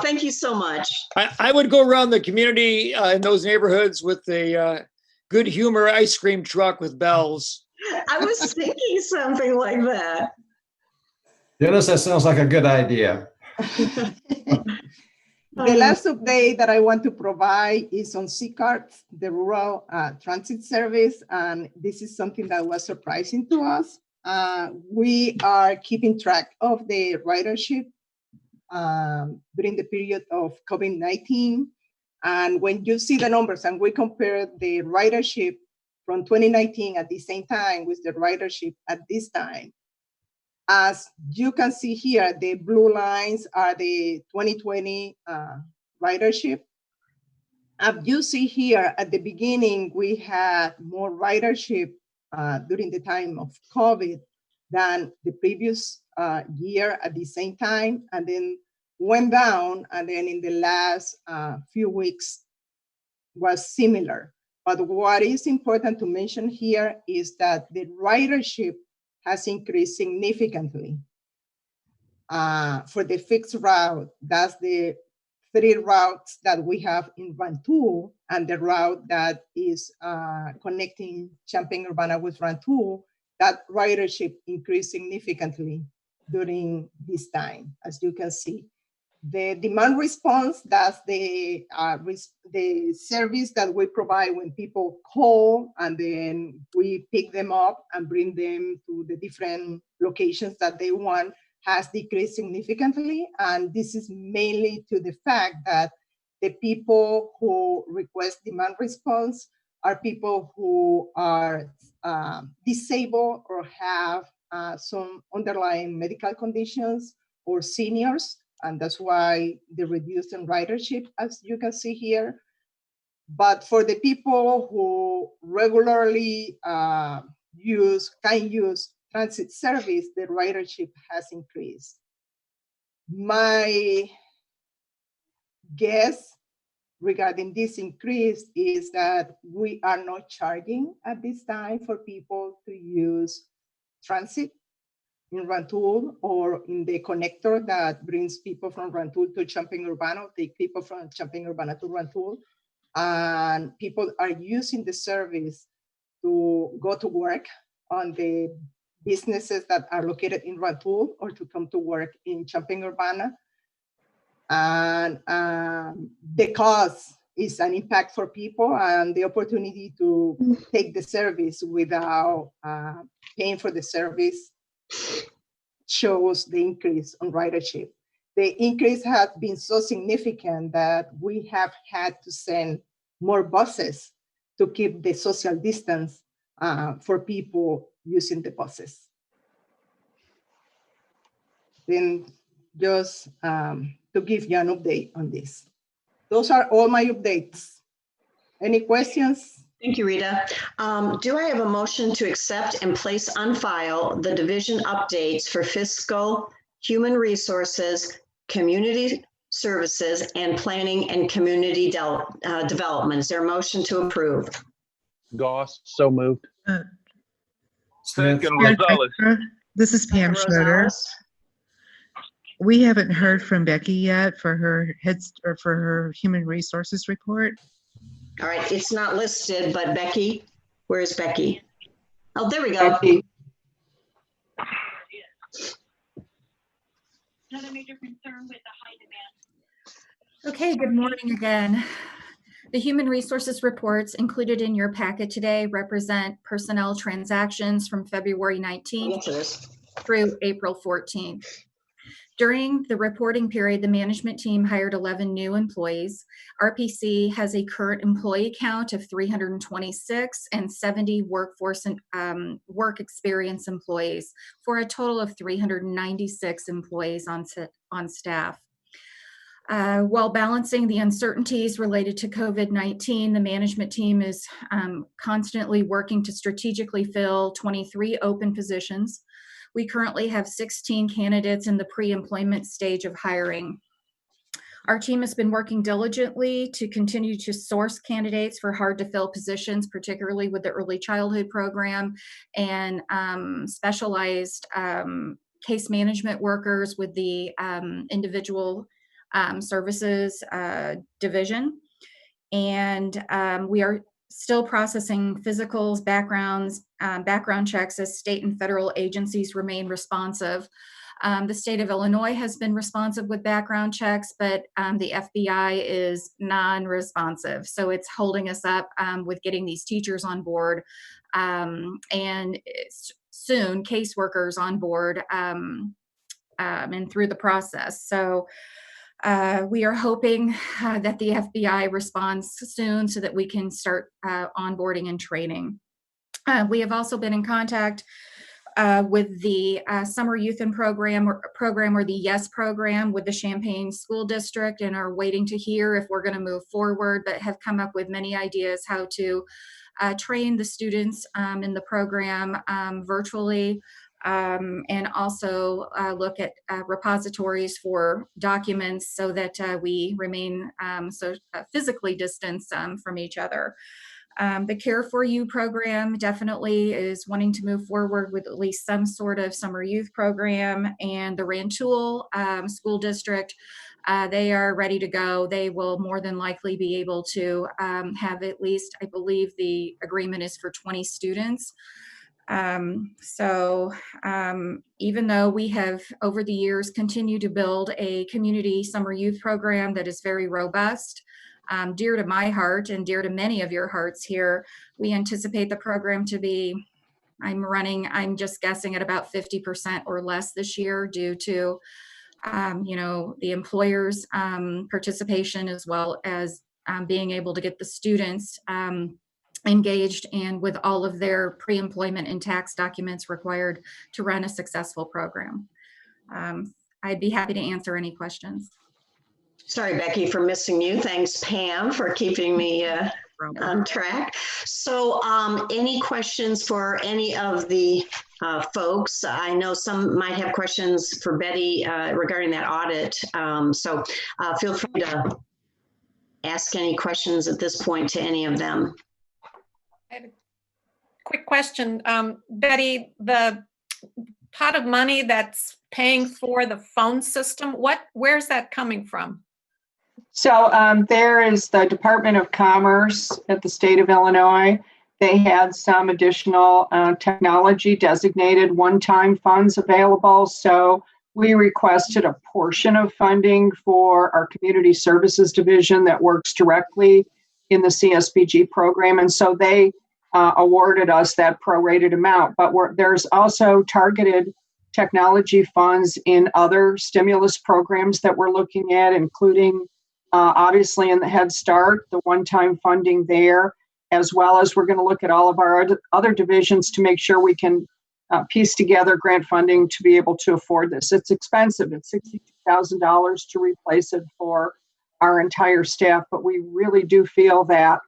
Thank you so much. I would go around the community in those neighborhoods with a good humor ice cream truck with bells. I was thinking something like that. Dennis, that sounds like a good idea. The last update that I want to provide is on C-Carts, the rural transit service. And this is something that was surprising to us. We are keeping track of the ridership during the period of COVID-19. And when you see the numbers and we compare the ridership from 2019 at the same time with the ridership at this time, as you can see here, the blue lines are the 2020 ridership. As you see here, at the beginning, we had more ridership during the time of COVID than the previous year at the same time, and then went down, and then in the last few weeks was similar. But what is important to mention here is that the ridership has increased significantly. For the fixed route, that's the 3 routes that we have in Rantoul, and the route that is connecting Champaign-Urbana with Rantoul, that ridership increased significantly during this time, as you can see. The demand response, that's the service that we provide when people call, and then we pick them up and bring them to the different locations that they want, has decreased significantly. And this is mainly to the fact that the people who request demand response are people who are disabled or have some underlying medical conditions, or seniors, and that's why the reduced in ridership, as you can see here. But for the people who regularly can use transit service, the ridership has increased. My guess regarding this increase is that we are not charging at this time for people to use transit in Rantoul, or in the connector that brings people from Rantoul to Champaign-Urbana, take people from Champaign-Urbana to Rantoul. And people are using the service to go to work on the businesses that are located in Rantoul, or to come to work in Champaign-Urbana. And the cost is an impact for people, and the opportunity to take the service without paying for the service shows the increase on ridership. The increase has been so significant that we have had to send more buses to keep the social distance for people using the buses. Then just to give you an update on this. Those are all my updates. Any questions? Thank you, Rita. Do I have a motion to accept and place on file the division updates for fiscal, human resources, community services, and planning and community development? Is there a motion to approve? Goss, so moved. Second, Rosales. This is Pam Schroeder. We haven't heard from Becky yet for her for her human resources report. All right, it's not listed, but Becky, where is Becky? Oh, there we go. Becky. Another major concern with the high demand. Okay, good morning again. The human resources reports included in your packet today represent personnel transactions from February 19th through April 14th. During the reporting period, the management team hired 11 new employees. RPC has a current employee count of 326 and 70 workforce and work experience employees, for a total of 396 employees on staff. While balancing the uncertainties related to COVID-19, the management team is constantly working to strategically fill 23 open positions. We currently have 16 candidates in the pre-employment stage of hiring. Our team has been working diligently to continue to source candidates for hard-to-fill positions, particularly with the early childhood program and specialized case management workers with the individual services division. And we are still processing physicals, background checks as state and federal agencies remain responsive. The state of Illinois has been responsive with background checks, but the FBI is non-responsive. So it's holding us up with getting these teachers on board. And soon caseworkers on board and through the process. So we are hoping that the FBI responds soon so that we can start onboarding and training. We have also been in contact with the Summer Youth and Program or the YES program with the Champaign School District, and are waiting to hear if we're going to move forward, but have come up with many ideas how to train the students in the program virtually, and also look at repositories for documents so that we remain physically distanced from each other. The Care for You program definitely is wanting to move forward with at least some sort of summer youth program, and the Rantoul School District, they are ready to go. They will more than likely be able to have at least, I believe the agreement is for 20 students. Even though we have over the years continued to build a community summer youth program that is very robust, dear to my heart and dear to many of your hearts here, we anticipate the program to be, I'm just guessing at about 50% or less this year due to, the employers' participation, as well as being able to get the students engaged and with all of their pre-employment and tax documents required to run a successful program. I'd be happy to answer any questions. Sorry, Becky, for missing you. Thanks, Pam, for keeping me on track. So any questions for any of the folks? I know some might have questions for Betty regarding that audit. So feel free to ask any questions at this point to any of them. I have a quick question. Betty, the pot of money that's paying for the phone system, where's that coming from? So there is the Department of Commerce at the state of Illinois. They had some additional technology designated one-time funds available. So we requested a portion of funding for our community services division that works directly in the CSBG program. And so they awarded us that prorated amount. But there's also targeted technology funds in other stimulus programs that we're looking at, including obviously in the Head Start, the one-time funding there, as well as we're going to look at all of our other divisions to make sure we can piece together grant funding to be able to afford this. It's expensive. It's $62,000 to replace it for our entire staff, but we really do feel that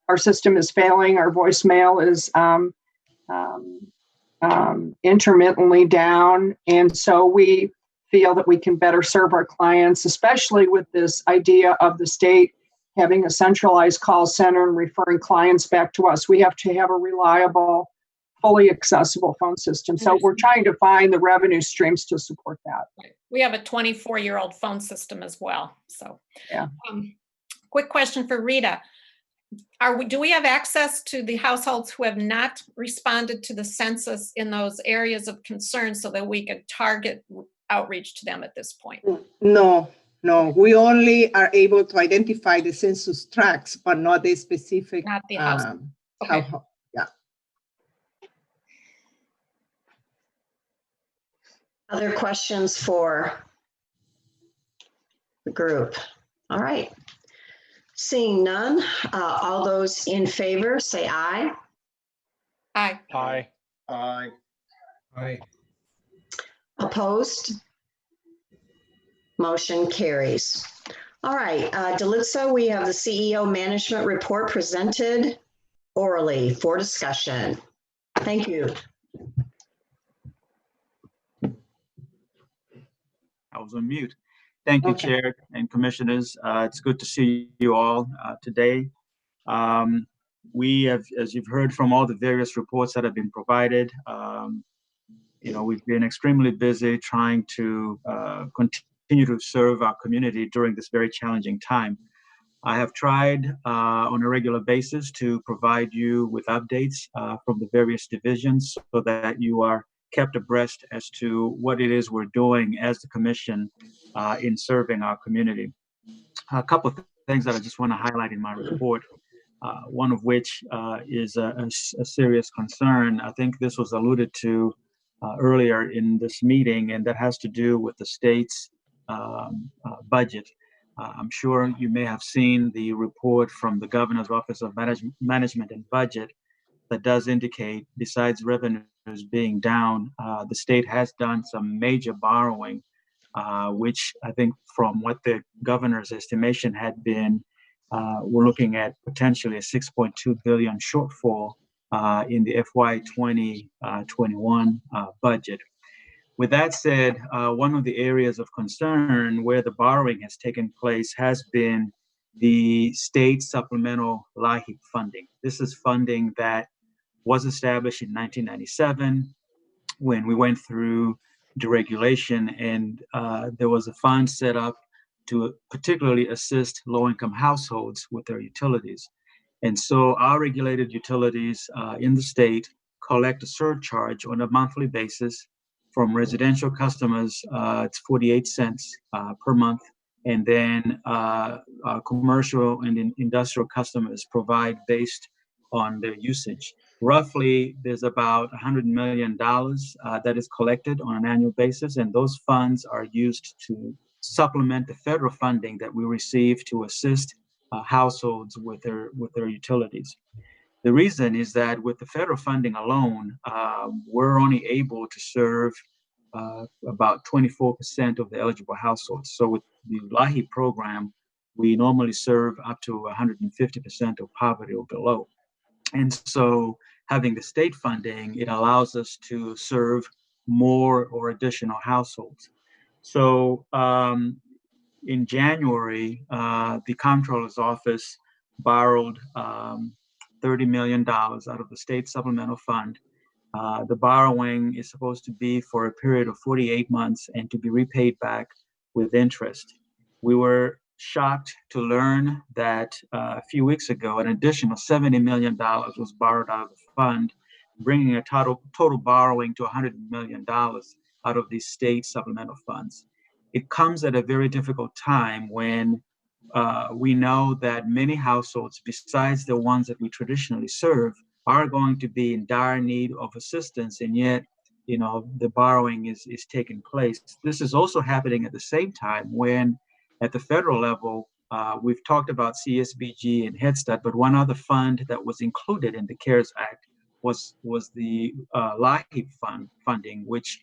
our system is failing. Our voicemail is intermittently down, and so we feel that we can better serve our clients, especially with this idea of the state having a centralized call center and referring clients back to us. We have to have a reliable, fully accessible phone system. So we're trying to find the revenue streams to support that. We have a 24-year-old phone system as well. So, yeah. Quick question for Rita. Do we have access to the households who have not responded to the census in those areas of concern so that we could target outreach to them at this point? No. We only are able to identify the census tracts, but not the specific. Not the house. Okay. Yeah. Other questions for the group? All right. Seeing none, all those in favor say aye. Aye. Aye. Aye. Aye. Opposed? Motion carries. All right, Delitza, we have the CEO management report presented orally for discussion. Thank you. I was on mute. Thank you, Chair and Commissioners. It's good to see you all today. We have, as you've heard from all the various reports that have been provided, we've been extremely busy trying to continue to serve our community during this very challenging time. I have tried on a regular basis to provide you with updates from the various divisions so that you are kept abreast as to what it is we're doing as the Commission in serving our community. A couple of things that I just want to highlight in my report, one of which is a serious concern. I think this was alluded to earlier in this meeting, and that has to do with the state's budget. I'm sure you may have seen the report from the Governor's Office of Management and Budget that does indicate, besides revenues being down, the state has done some major borrowing, which I think from what the governor's estimation had been, we're looking at potentially a 6.2 billion shortfall in the FY 2021 budget. With that said, one of the areas of concern where the borrowing has taken place has been the state supplemental LIHEAP funding. This is funding that was established in 1997 when we went through deregulation, and there was a fund set up to particularly assist low-income households with their utilities. And so our regulated utilities in the state collect a surcharge on a monthly basis from residential customers. It's 48 cents per month. And then commercial and industrial customers provide based on their usage. Roughly, there's about $100 million that is collected on an annual basis, and those funds are used to supplement the federal funding that we receive to assist households with their utilities. The reason is that with the federal funding alone, we're only able to serve about 24% of the eligible households. So with the LIHEAP program, we normally serve up to 150% of poverty or below. And so having the state funding, it allows us to serve more or additional households. So in January, the comptroller's office borrowed $30 million out of the state supplemental fund. The borrowing is supposed to be for a period of 48 months and to be repaid back with interest. We were shocked to learn that a few weeks ago, an additional $70 million was borrowed out of the fund, bringing a total borrowing to $100 million out of these state supplemental funds. It comes at a very difficult time when we know that many households, besides the ones that we traditionally serve, are going to be in dire need of assistance, and yet, the borrowing is taking place. This is also happening at the same time when, at the federal level, we've talked about CSBG and Head Start, but one other fund that was included in the CARES Act was the LIHEAP funding, which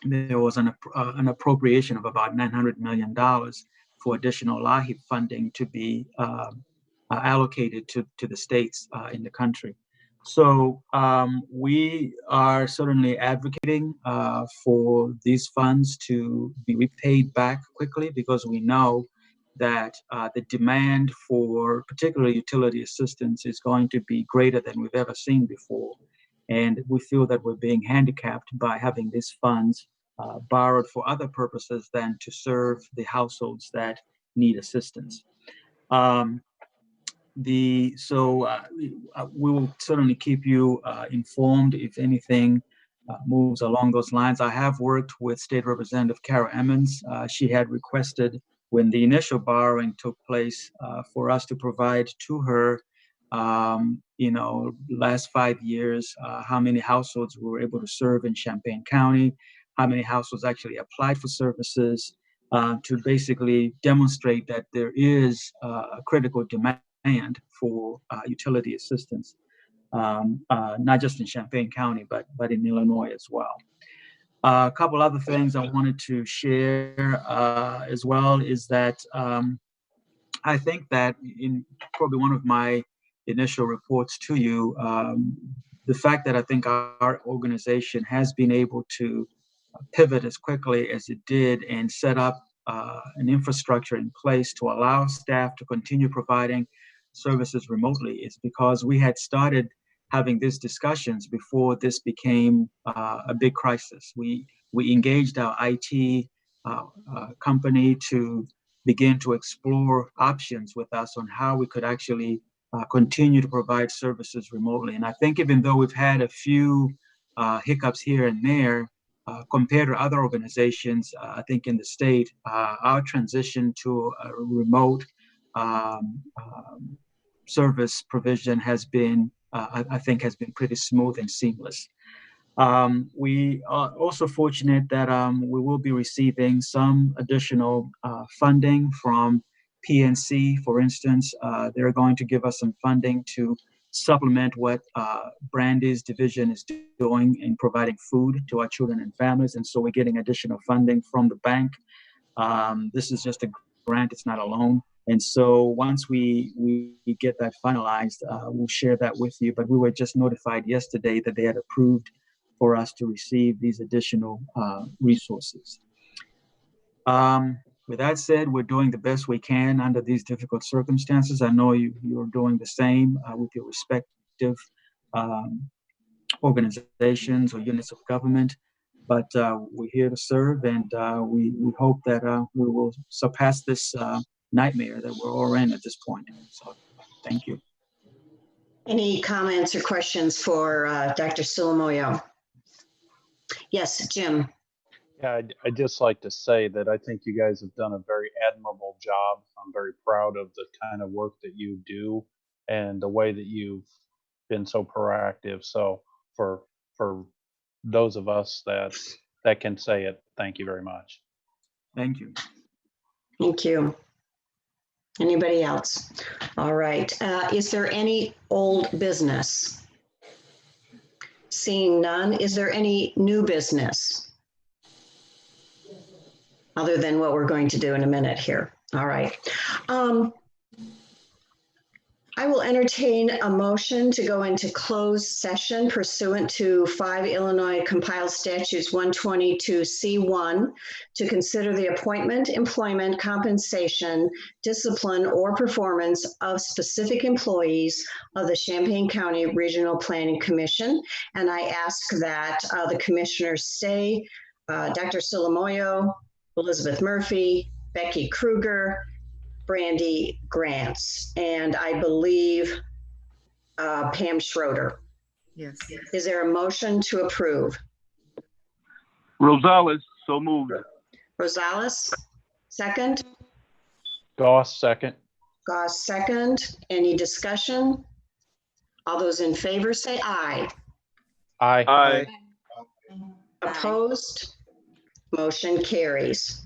there was an appropriation of about $900 million for additional LIHEAP funding to be allocated to the states in the country. So we are certainly advocating for these funds to be repaid back quickly, because we know that the demand for particularly utility assistance is going to be greater than we've ever seen before. And we feel that we're being handicapped by having these funds borrowed for other purposes than to serve the households that need assistance. We will certainly keep you informed if anything moves along those lines. I have worked with State Representative Kara Emmons. She had requested, when the initial borrowing took place, for us to provide to her, last 5 years, how many households we were able to serve in Champaign County, how many households actually applied for services, to basically demonstrate that there is a critical demand for utility assistance, not just in Champaign County, but in Illinois as well. A couple other things I wanted to share as well is that I think that in probably one of my initial reports to you, the fact that I think our organization has been able to pivot as quickly as it did and set up an infrastructure in place to allow staff to continue providing services remotely is because we had started having these discussions before this became a big crisis. We engaged our IT company to begin to explore options with us on how we could actually continue to provide services remotely. And I think even though we've had a few hiccups here and there, compared to other organizations, I think in the state, our transition to a remote service provision has been, I think, has been pretty smooth and seamless. We are also fortunate that we will be receiving some additional funding from PNC. For instance, they're going to give us some funding to supplement what Brandy's division is doing in providing food to our children and families. And so we're getting additional funding from the bank. This is just a grant, it's not a loan. And so once we get that finalized, we'll share that with you. But we were just notified yesterday that they had approved for us to receive these additional resources. With that said, we're doing the best we can under these difficult circumstances. I know you're doing the same with your respective organizations or units of government, but we're here to serve, and we hope that we will surpass this nightmare that we're all in at this point. So thank you. Any comments or questions for Dr. Sulamoyo? Yes, Jim. Yeah, I'd just like to say that I think you guys have done a very admirable job. I'm very proud of the kind of work that you do and the way that you've been so proactive. So for those of us that can say it, thank you very much. Thank you. Thank you. Anybody else? All right. Is there any old business? Seeing none, is there any new business? Other than what we're going to do in a minute here. All right. I will entertain a motion to go into closed session pursuant to 5 Illinois Compiled Statutes 122C1 to consider the appointment, employment, compensation, discipline, or performance of specific employees of the Champaign County Regional Planning Commission. And I ask that the commissioners stay, Dr. Sulamoyo, Elizabeth Murphy, Becky Kruger, Brandy Grants, and I believe Pam Schroeder. Yes. Is there a motion to approve? Rosales, so moved. Rosales, second. Goss, second. Goss, second. Any discussion? All those in favor say aye. Aye. Aye. Opposed? Motion carries.